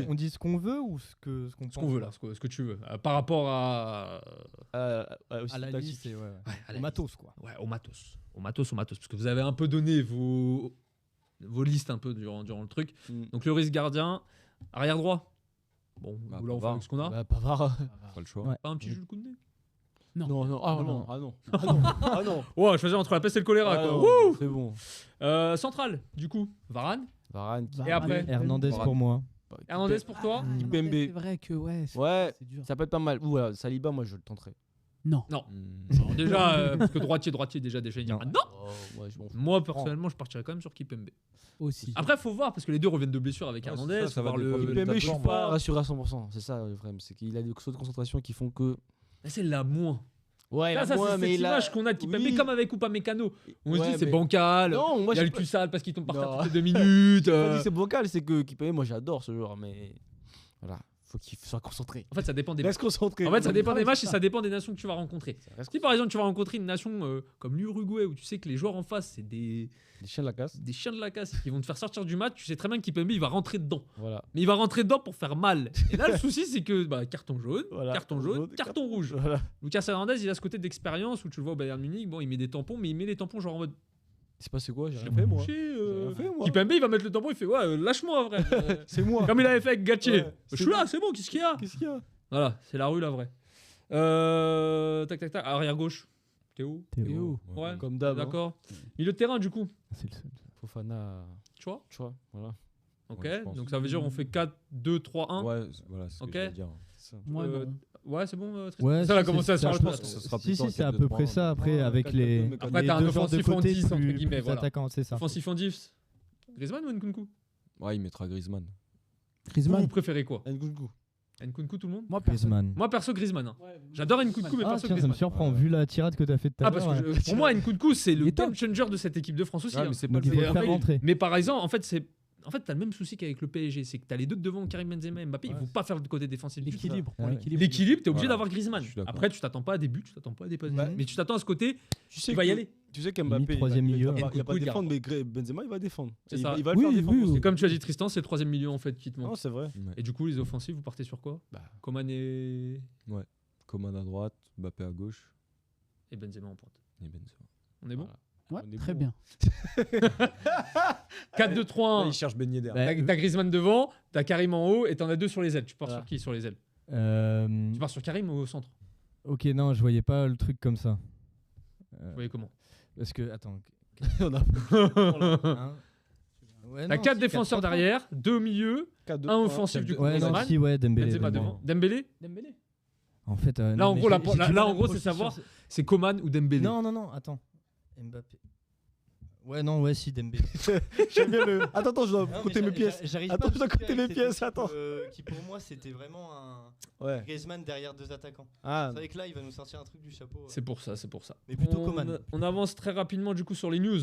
On dit ce qu'on veut ou ce qu'on pense? Ce qu'on veut là, ce que tu veux. Par rapport à. À la liste, c'est ouais. Ouais, à la au matos, quoi. Ouais, au matos. au matos, parce que vous avez un peu donné vos listes un peu durant le truc. Donc le risque gardien, arrière droit. Bon, là on fait avec ce qu'on a. Pavard. Pas le choix. Ouais. Pas un petit Jules Koundé. Non. Ah non. Ouais, à choisir entre la peste et le choléra. Quoi. Non, c'est bon. Central, du coup, Varane. Varane. Et après Hernandez pour moi. Hernandez pour toi. Kimpembe. C'est vrai que Ouais, c'est dur. ça peut être pas mal. Ou voilà, Saliba, moi je le tenterai. Non. Alors, déjà, parce que droitier, déjà, il dire non. Ouais, je m'en fous. Moi, personnellement, je partirais quand même sur Kimpembe. Aussi. Après, faut voir, parce que les deux reviennent de blessure avec Hernandez. ça va voir dépendre de Kimpembe, je suis forme. pas rassuré à 100%. C'est ça le problème. C'est qu'il a des sauts de concentration qui font que. Mais c'est la moins. Ouais, Là, ça, c'est cette image qu'on a de Kimpembe, Oui. comme avec Upamecano. On se Ouais, dit c'est mais- bancal. Non, moi Il y a je le cul sale parce qu'il tombe par terre Non. toutes les 2 minutes. Quand je dis c'est vocal, c'est que Kimpembe, moi j'adore ce joueur, mais voilà, faut qu'il soit concentré. En fait, ça dépend des Reste concentré. En fait, ça dépend des Ouais, matchs c'est et ça. ça dépend des nations que tu vas rencontrer. Reste Si par exemple tu vas rencontrer une nation comme l'Uruguay où tu sais que les joueurs en face c'est des chiens de la casse. chiens de la casse qui vont te faire sortir du match, tu sais très bien que Kimpembe il va rentrer dedans. Voilà. Mais il va rentrer dedans pour faire mal. Et là le souci c'est que carton jaune, Voilà. carton jaune, carton rouge. Voilà. Lucas Hernandez il a ce côté d'expérience où tu le vois au Bayern Munich, bon il met des tampons mais il met les tampons genre en mode C'est passé quoi? J'ai je rien l'ai fait moi. touché, J'ai rien fait, moi. Kimpembe il va mettre le tampon, il fait ouais lâche-moi vrai. C'est moi. Comme il avait fait avec Gattier. Ouais, Je suis là, c'est bon, qu'est-ce qu'il y a? Qu'est-ce qu'il y a? Voilà, c'est la rue la vraie. Tac, arrière gauche. Théo. Théo. Ouais, Comme d'hab. d'accord. Milieu de terrain, du coup. C'est le seul. Fofana. Tu vois? Tu vois, voilà. Ok, Ouais, je pense. donc ça veut dire on fait 4, 2, 3, 1. Ouais, voilà, c'est ce Ok. que je voulais dire. C'est ça. Moi, Euh, non. Ouais, c'est bon, Tristan. Ouais, Ça, elle a si, commencé à se c'est- faire je le pense poste. Ça sera Si, plutôt si, c'est à 4-2-3-1. peu près ça. Après, avec les Après, t'as un deux joueurs de offensif en côté 10, entre plus guillemets, voilà. attaquants, c'est ça. Offensif en 10. Griezmann ou Nkunku? Ouais, il mettra Griezmann. Vous Griezmann. préférez quoi? Nkunku. Nkunku, tout le monde? Moi, personne. Griezmann. Moi, perso, Griezmann. Hein. J'adore Nkunku, mais Ah, perso, tiens, ça me Griezmann. surprend, vu la tirade que t'as fait tout à Ah, parce l'heure. que pour moi, Nkunku, c'est le Il est top. game changer de cette équipe de France aussi. Ouais, hein. mais c'est pas Donc le il faut le Mais faire après, rentrer. Mais par exemple, en fait, t'as le même souci qu'avec le PSG, c'est que t'as les deux devant Karim Benzema et Mbappé, ils vont pas faire le côté défensif du tout. L'équilibre. Pour Ouais. l'équilibre. L'équilibre, t'es obligé Voilà. d'avoir Griezmann. Je suis d'accord. Après, tu t'attends pas à des buts, tu t'attends pas à des passes. Bah, Mais tu t'attends à ce côté, Tu sais il va y que- aller. Tu sais qu'Mbappé, troisième milieu. il va Nkunku, pas il défendre, mais Benzema, il va défendre. C'est Il ça. va- il va le Oui, faire défendre oui, aussi. Et comme tu as dit, Tristan, c'est le troisième milieu en fait qui te manque. Non, c'est vrai. Ouais. Et du coup, les offensifs, vous partez sur quoi? Bah. Coman et Coman à droite, Mbappé à gauche Benzema en pointe. et Benzema. On est bon? Voilà. Ouais, On est très bon. bien. 4-2-3-1. Il cherche Ben Yedder. Bah, T'as Griezmann devant, t'as Karim en haut et t'en as deux sur les ailes. Tu pars Voilà. sur qui sur les ailes? Euh, Tu pars sur Karim ou au centre? Ok, non, je voyais pas le truc comme ça. Vous voyez comment? Parce que, attends. On a Hein Ouais, T'as non, 4 si, défenseurs 4-3-3. derrière, 2 au milieu, 4-2-3-1. un offensif du coup. Ouais, non, Griezmann, si, ouais, Dembélé. Benzema Dembélé. devant. Dembélé? En fait, Là, non, en mais gros, j'ai- là, j'ai du là, mal en à me gros, c'est projeter savoir sur- c'est Coman ou Dembélé. Non, attends. Mbappé. Ouais, non, ouais, si, Dembélé. J'aime bien le. Attends, je dois Non, mais compter mes pièces. J'arrive Attends, pas je dois à me compter situer mes avec cette pièces, attends. équipe, qui pour moi, c'était vraiment un Ouais. Griezmann derrière deux attaquants. Ah, C'est vrai que là, il va nous sortir un truc du chapeau. C'est pour ça, c'est pour ça. Mais plutôt Coman. On avance très rapidement du coup sur les news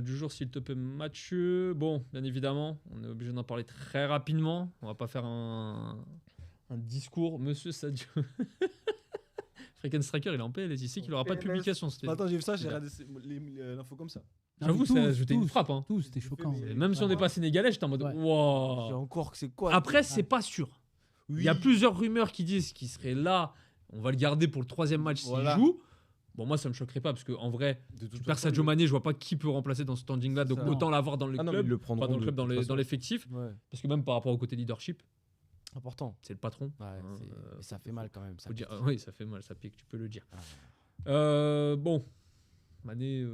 du jour, s'il te plaît, Mathieu. Bon, bien évidemment, on est obligé d'en parler très rapidement. On va pas faire un discours. Monsieur Sadio. Freaking Striker, il est en PLS. Il sait qu'il aura pas de publication. C'était... attends, j'ai vu ça, j'ai regardé l'info comme ça. J'avoue, ça a ajouté une frappe. Hein. Tout, c'était choquant. mais- Et même si on n'est pas sénégalais, j'étais en mode Ouais. J'ai wow. encore que c'est quoi Après, c'est pas sûr. Il y a plusieurs rumeurs qui disent qu'il serait là. On va le garder pour le 3e match s'il Voilà. joue. Bon, moi, ça me choquerait pas parce qu'en vrai, tu perds Sadio Mané, je vois pas qui peut remplacer dans ce standing-là. C'est Donc ça. autant l'avoir dans le Ah non, mais club, ils le pas prendront. dans le club, de toute dans façon. l'effectif. Ouais, Parce que même par rapport au côté leadership, important. c'est le patron. Ouais, Hein, mais ça fait mal quand même. Ça Faut dire, pique. oui, ça fait mal, ça pique, tu peux le dire. Ah. Bon, Mané,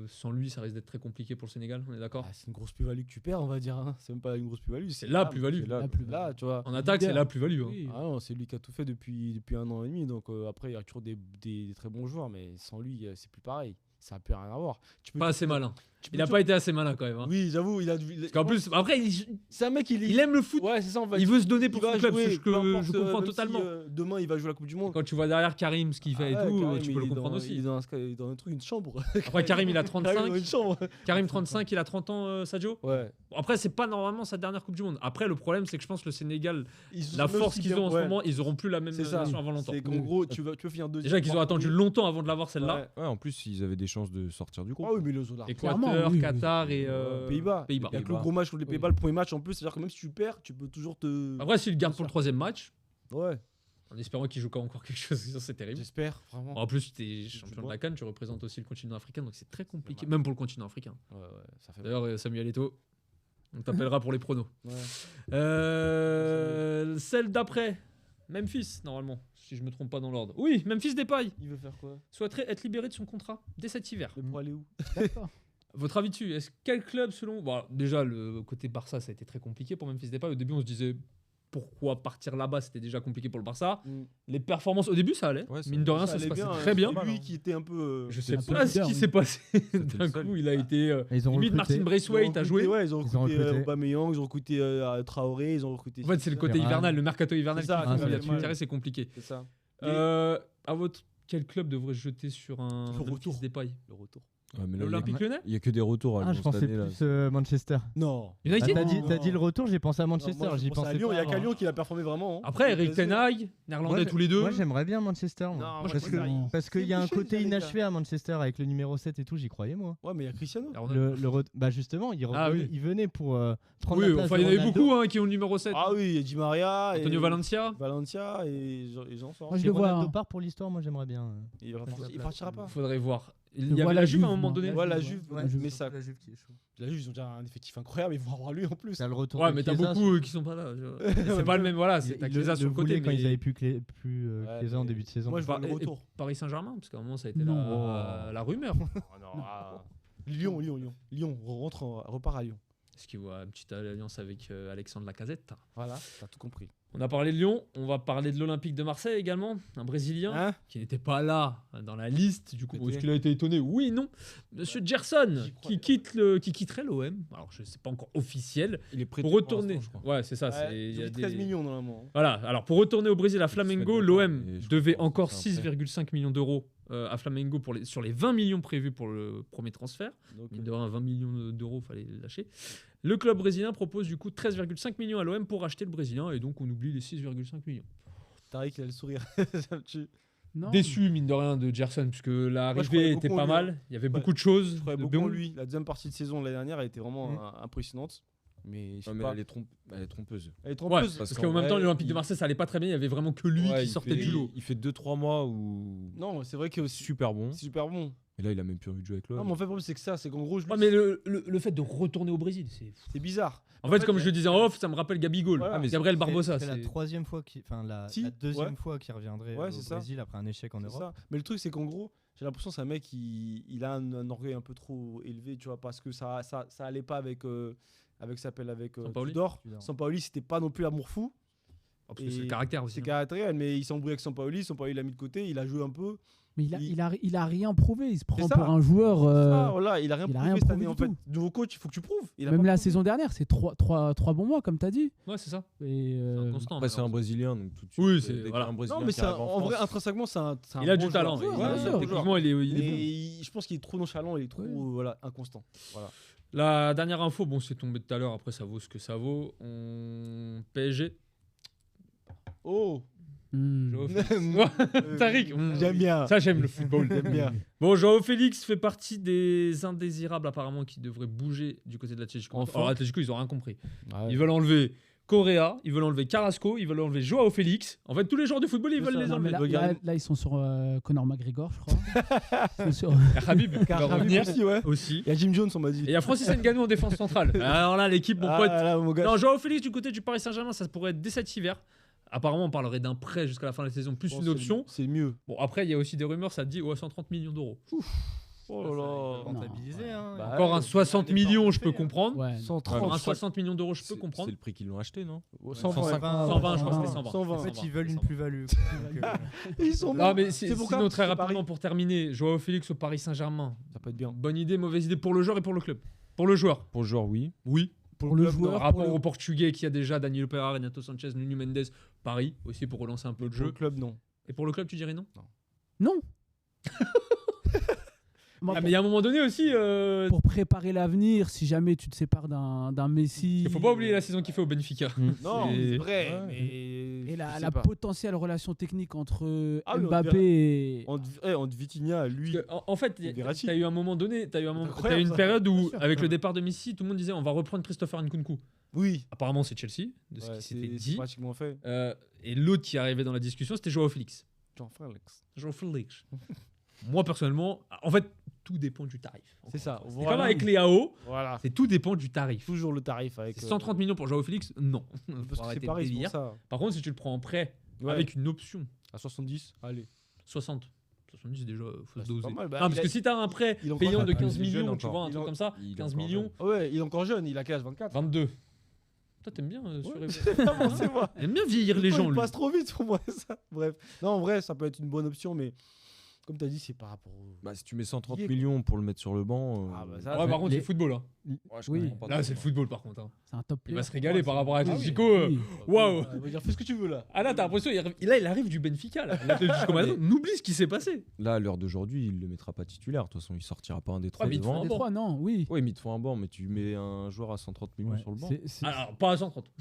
sans lui, ça risque d'être très compliqué pour le Sénégal, on est d'accord? Ah, c'est une grosse plus-value que tu perds, on va dire. Hein. C'est même pas une grosse plus-value. C'est la plus-value. c'est là, La plus-value. là, tu vois. En attaque, c'est Leader. la plus-value. Hein. Oui. Ah non, c'est lui qui a tout fait depuis 1 an et demi. Donc après, il y a toujours des très bons joueurs, mais sans lui, c'est plus pareil. Ça n'a plus rien à voir. Tu peux Pas assez malin. tu peux Il a toujours- pas été assez malin quand même. Hein. Oui, j'avoue, Parce qu'en plus, après, c'est un mec, il aime le foot. Ouais, c'est ça, on va Il veut se donner pour il va son club, jouer, ce que peu importe, je comprends même si, totalement. demain, il va jouer la Coupe du Monde. Quand tu vois derrière Karim ce qu'il fait Ah et ouais, tout, Karim, tu peux le il est comprendre Il est aussi. dans un truc, une chambre. Après, Karim, il a Karim, 35. dans une chambre. Karim, 35, il a 30 ans, Sadio. Ouais. Bon, après, c'est pas normalement sa dernière Coupe du Monde. Après, le problème, c'est que je pense que le Sénégal, Ils la sont même force si qu'ils bien- ont en ce ouais, moment, ils auront plus la même C'est ça. nation avant longtemps. C'est qu'en gros, tu peux finir deuxième. Déjà qu'ils ont attendu longtemps avant de l'avoir celle-là. Ouais, en plus, ils avaient des chances de sortir du groupe. Ah oui, mais les autres. Équateur, Clairement, oui, oui. Qatar et Pays-Bas. Pays-Bas. Il y a que le gros match contre les Pays-Bas, le premier match en plus. C'est-à-dire que même si tu perds, tu peux toujours te. Après, s'il garde pour le 3e match, Ouais. En espérant qu'il joue encore quelque chose, sinon c'est terrible. J'espère, vraiment. En plus, tu es champion de la CAN, tu représentes aussi le continent africain, donc c'est très compliqué, même pour le continent africain. Ouais, ça fait D'ailleurs, Samuel Eto'o, on t'appellera pour les pronos. Ouais. Celle d'après, Memphis, normalement, si je me trompe pas dans l'ordre. Oui, Memphis Depay Il veut faire quoi? souhaiterait être libéré de son contrat dès cet hiver. Mais pour aller où? D'accord. Votre avis dessus, quel club selon... Bon, déjà, le côté Barça, ça a été très compliqué pour Memphis Depay. Au début, on se disait... Pourquoi partir là-bas? C'était déjà compliqué pour le Barça. Les performances au début, ça allait. Ouais, Mine de rien, ça se passait très bien. C'est lui qui était un peu. Je sais un peu pas ce leader, qui oui. s'est passé. D'un coup, il a été. Ils ont Limite, recruté. Martin Braithwaite a joué. Ouais, ils ont recruté recruté. Aubameyang, ils ont recruté Traoré, ils ont recruté. En fait, c'est le côté Ferran. hivernal, le mercato hivernal C'est ça, qui fait qui que fait mal. là-dessus, c'est compliqué. C'est ça. À votre quel club devrait se jeter sur un Le retour. Memphis Depay? Le retour. Ouais, mais là, L'Olympique Lyonnais? il y a que des retours à Ah, Lyon je cette pensais année, là. plus Manchester. Non. United? T'as dit le retour, j'ai pensé à Manchester. Non, moi, J'y je pense à pensais Lyon. Il y a pas, qu'à moi. Lyon qui a performé vraiment. hein. Après, Eric Ten Hag, Moi, néerlandais tous les deux. Moi, j'aimerais bien Manchester. Moi. Non, moi, parce je que pense à- parce qu'il y a un Michel, côté les gars. inachevé à Manchester avec le numéro 7 et tout, j'y croyais moi. Ouais, mais il y a Cristiano. Bah justement, il Ah revenait, oui. il venait pour prendre Oui, la place enfin, de il y en avait Ronaldo. beaucoup qui ont le numéro 7. Ah oui, il y a Di Maria. Antonio Valencia. Valencia et j'en sors. Moi, je Si le vois. Ronaldo part pour l'histoire, moi j'aimerais bien. Il partira pas. Faudrait voir. Il Je y vois avait la la Juve à un Juve, moment moi. donné. Ouais, la Juve, Ouais, mais ça. La Juve qui est chaud. La Juve, ils ont déjà un effectif incroyable, ils vont avoir lui en plus. T'as le retour. Ouais, de mais t'as Chiesa, beaucoup qui sont pas là. C'est pas le même, voilà. C'est t'as Chiesa sur le côté. quand ils mais- avaient plus Chiesa en mais- début de saison. Moi, je vois le Et retour. Paris Saint-Germain, parce qu'à un moment, ça a été Non. la rumeur. Lyon, repart à Lyon. Est-ce qu'il voit une petite alliance avec Alexandre Lacazette? Voilà, t'as tout compris. On a parlé de Lyon, on va parler de l'Olympique de Marseille également, un Brésilien Hein? qui n'était pas là dans la liste. Du coup, Peut-être. est-ce qu'il a été étonné? Oui, non. Monsieur Gerson J'y qui quitterait l'OM. Alors, je sais pas encore officiel. Il est prêt Pour retourner. Ouais, c'est ça. Ouais, il y ils a ont 13 des- millions normalement. Voilà, alors pour retourner au Brésil à Flamengo, d'accord, l'OM mais je devait comprends, encore c'est un prêt. 6,5 millions d'euros à Flamengo sur les 20 millions prévus pour le premier transfert. Donc, Mine de rien, 20 millions d'euros, fallait les lâcher. Le club brésilien propose du coup 13,5 millions à l'OM pour acheter le Brésilien et donc on oublie les 6,5 millions. Tariq, il a le sourire. Ça me tue. Non. Déçu, mine de rien, de Gerson, puisque Moi, je l'arrivée croyais était beaucoup pas en lui, mal. Il y avait beaucoup de choses. Je croyais de beaucoup en bon. lui. La deuxième partie de saison de l'année dernière a été vraiment Mhm. impressionnante. Mais je sais Ouais, mais pas. elle est trompeuse. Elle est Ouais, trompeuse. parce qu'en qu'en même vrai, temps, l'Olympique de il- Marseille, ça allait pas très bien. Il y avait vraiment que lui Ouais, qui il sortait fait- du lot. Il fait 2-3 mois où Non, c'est vrai que c'est super bon. super bon. Et là, il a même plus envie de jouer avec Non, l'OM. mais en fait, le problème, c'est que ça, c'est qu'en gros, Ouais, mais le fait de retourner au Brésil, c'est. c'est bizarre. En fait, fait, comme je le disais en off, ça me rappelle Gabigol. Voilà. Ah, mais Gabriel C'est- Barbosa. C'est la c'est- troisième fois, la Si, deuxième ouais. fois qu'il reviendrait Ouais, au c'est ça. Brésil après un échec en C'est Europe. ça. Mais le truc, c'est qu'en gros, j'ai l'impression que c'est un mec il a un orgueil un peu trop élevé, tu vois, parce que ça allait pas avec Sampaoli. Tudor. Tudor. Sampaoli, c'était pas non plus l'amour fou. Parce que c'est le Et caractère aussi. C'est hein. caractériel, mais il s'est embrouillé avec Sampaoli l'a mis de côté, il a joué un peu. Mais il a rien prouvé. Il se prend ça. pour un joueur. Ah, voilà, il a rien il a prouvé rien cette prouvé année du en fait. tout. Nouveau coach, il faut que tu prouves. Il a Même pas la prouvé. saison dernière, c'est trois bons mois, comme tu as dit. Ouais, c'est ça. Et, C'est inconstant. Après, c'est un Brésilien, donc tout de suite. Oui, c'est- dès qu'il y a voilà. un Brésilien Non, mais qui arrive en vrai, France, intrinsèquement, c'est un Il a bon du talent. joueur. Ouais, il- bien sûr. Techniquement, il est Mais bon. je pense qu'il est trop nonchalant, il est trop Oui. inconstant. Voilà. La dernière info, bon, c'est tombé tout à l'heure. Après, ça vaut ce que ça vaut. PSG. Oh, Joao Félix. Tariq. j'aime bien. Ça, j'aime le football. J'aime bien. Bon, Joao Félix fait partie des indésirables apparemment qui devraient bouger du côté de l'Atlético. Enfin. Alors, l'Atlético, ils ont rien compris. Ouais. Ils veulent enlever Correa, ils veulent enlever Carrasco, ils veulent enlever Joao Félix. En fait, tous les joueurs de football, ils C'est veulent ça. les Non, mais enlever. là, ils sont sur Conor McGregor, je crois. Ils sont sur- Et Habib va Car revenir aussi, ouais. aussi. Il y a Jim Jones, on m'a dit. Et il y a Francis Ngannou en défense centrale. Alors là, l'équipe, mon Ah, pote. là, mon gars. Non, Joao Félix du côté du Paris Saint-Germain, ça pourrait être dès cet hiver. Apparemment, on parlerait d'un prêt jusqu'à la fin de la saison, plus Bon, une option. C'est mieux. Bon, après, il y a aussi des rumeurs, ça dit 130 millions d'euros. Oh là là. Rentabilisé, hein. Bah, Encore un 60 millions, je peux fait, hein. comprendre. Ouais. 130. Encore un 60 millions d'euros, je peux c'est comprendre. le prix qu'ils l'ont acheté, non 120. 120, je crois que c'était 120. 120. En fait, ils veulent une 120. plus-value. Ils sont Non, bons. mais C'est pourquoi sinon, très c'est rapidement, Paris. pour terminer, Joao Félix au Paris Saint-Germain. Ça peut être bien. Bonne idée, mauvaise idée pour le joueur et pour le club. Pour le joueur, Pour le joueur, oui. oui. Pour le club, joueur, Par rapport pour le- au Portugais qui a déjà Danilo Pereira, Renato Sanchez, Nuno Mendes, Paris aussi pour relancer un peu le Pour le jeu. club, non. Et pour le club, tu dirais non? Non. Mais il y a un moment donné aussi. Pour préparer l'avenir, si jamais tu te sépares d'un Messi. Il faut pas oublier la saison qu'il fait au Benfica. Non, c'est vrai. Ouais. Mais Et la potentielle relation technique entre oui, Mbappé et. Entre Vitinha, lui. En fait, et Verratti. t'as eu un moment donné, t'as eu Incroyable, une ça. période où, Bien sûr. avec le départ de Messi, tout le monde disait on va reprendre Christopher Nkunku. Oui. Apparemment, c'est Chelsea, de ce Ouais, qui s'était c'est dit. pratiquement fait. Et l'autre qui arrivait dans la discussion, c'était Joao Félix. Jean-Félix. Joao Félix. Moi, personnellement, en fait, tout dépend du tarif. C'est ça. C'est comme avec les AO, Voilà. c'est tout dépend du tarif. Toujours le tarif avec. C'est 130 millions pour Joao Félix. Non. Faut Parce que c'est arrêter le pareil, c'est délire. pour ça. Par contre, si tu le prends en prêt Ouais. avec une option, À 70, allez. 60. 70 déjà, faut Bah, se c'est doser. pas mal. Bah, Non, parce il a- que si t'as un prêt il est encore payant de jeune. 15 Il est jeune millions, tu encore. vois, un truc comme ça, Il est 15 encore millions, Ah ouais, il est encore jeune, il a quel âge 24. 22. Toi, t'aimes bien C'est moi. T'aimes bien vieillir les gens, Il lui. passe trop vite pour moi, ça. Bref. Non, en vrai, ça peut être une bonne option, mais comme tu as dit, c'est par rapport au. Bah, si tu mets 130 Qui est- millions pour le mettre sur le banc. Ah, bah, Ouais, ça, par contre, c'est le football. Hein. je Oui. comprends pas Là, trop, c'est le moi. football, par contre. Hein. C'est un top Il va player. se régaler par rapport à Ah oui. Atletico. Oui. Waouh. Il va dire fais ce que tu veux là. Ah là, t'as l'impression, il arrive du Benfica. Là. L'Atlético Madrid, on oublie ce qui s'est passé. Là, à l'heure d'aujourd'hui, il le mettra pas titulaire. De toute façon, il sortira pas un des trois mais il te faut devant. un Des banc. trois, non, oui. Oui, mais il te faut un banc, mais tu mets un joueur à 130 millions Ouais. sur le banc. Alors, pas à 130.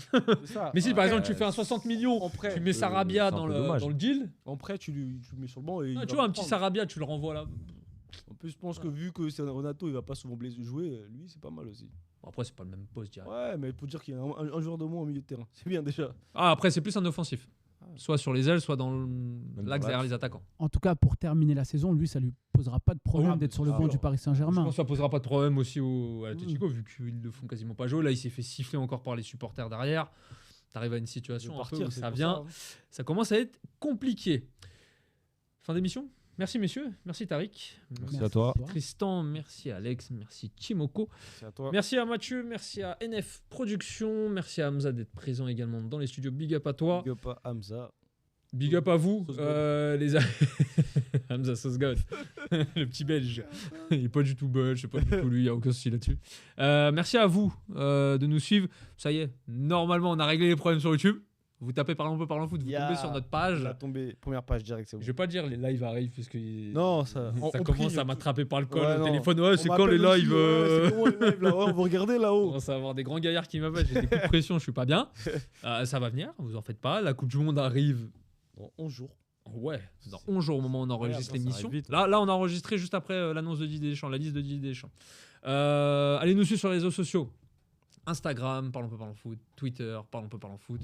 C'est ça. Mais si, par Ouais. exemple, tu fais un 60 millions, En prêt, tu mets Sarabia c'est un dans peu le dommage. deal. en prêt, tu le mets sur le banc et. Ah, il tu va vois, un pas petit prendre. Sarabia, tu le renvoies là. En plus, je pense que vu que c'est Renato, il va pas souvent jouer, lui, c'est pas mal aussi. Bon, après, c'est pas le même poste, je dirais. Ouais, mais pour dire qu'il y a un joueur de moins au milieu de terrain, c'est bien déjà. Ah, après, c'est plus un offensif. Soit sur les ailes, soit dans dans l'axe l'axe. derrière les attaquants. En tout cas, pour terminer la saison, lui, ça lui posera pas de problème Ah, d'être sur le ah, banc alors. du Paris Je Saint-Germain. pense que ça posera pas de problème aussi à l'Atlético, vu qu'ils le font quasiment pas jouer. Là, il s'est fait siffler encore par les supporters derrière. T'arrives à une situation un peu où c'est ça pour vient. ça. Ça commence à être compliqué. Fin d'émission. Merci messieurs, merci Tariq, Merci à toi. Tristan, merci Alex, merci Chimoko, C'est à toi. merci à Mathieu, merci à NF Productions, merci à Hamza d'être présent également dans les studios. Big up à toi, Big up à Hamza. big up à vous, Sauce God. les Hamza Sauce God, le petit belge. Il est pas du tout belge, c'est pas du tout lui, il n'y a aucun souci là-dessus. Merci à vous de nous suivre. Ça y est, normalement on a réglé les problèmes sur YouTube. Vous tapez Parlons peu, Parlons foot, vous Ya. tombez sur notre page. Il a tombé, première page direct, c'est bon. Je vais pas dire les lives arrivent parce que Non, ça. ça commence à m'attraper par le col Ouais, au non. téléphone. Ouais, c'est On quand les m'appelle lives aussi, ouais, c'est comment les lives là ouais, on va regarder On là-haut. commence à avoir des grands gaillards qui m'appellent. J'ai des coups de pression, je suis pas bien. Ça va venir, vous en faites pas. La Coupe du Monde arrive. Dans 11 jours. Ouais, dans 11 jours au moment où on enregistre Ouais, ça l'émission. arrive vite. Là, on a enregistré juste après l'annonce de Didier Deschamps, la liste de Didier Deschamps. Allez nous suivre sur les réseaux sociaux. Instagram, Parlons peu, Parlons foot. Twitter, Parlons peu, Parlons foot.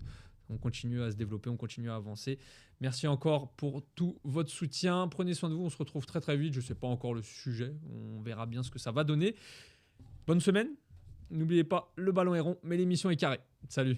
On continue à se développer, on continue à avancer. Merci encore pour tout votre soutien. Prenez soin de vous, on se retrouve très très vite. Je ne sais pas encore le sujet, on verra bien ce que ça va donner. Bonne semaine. N'oubliez pas, le ballon est rond, mais l'émission est carrée. Salut.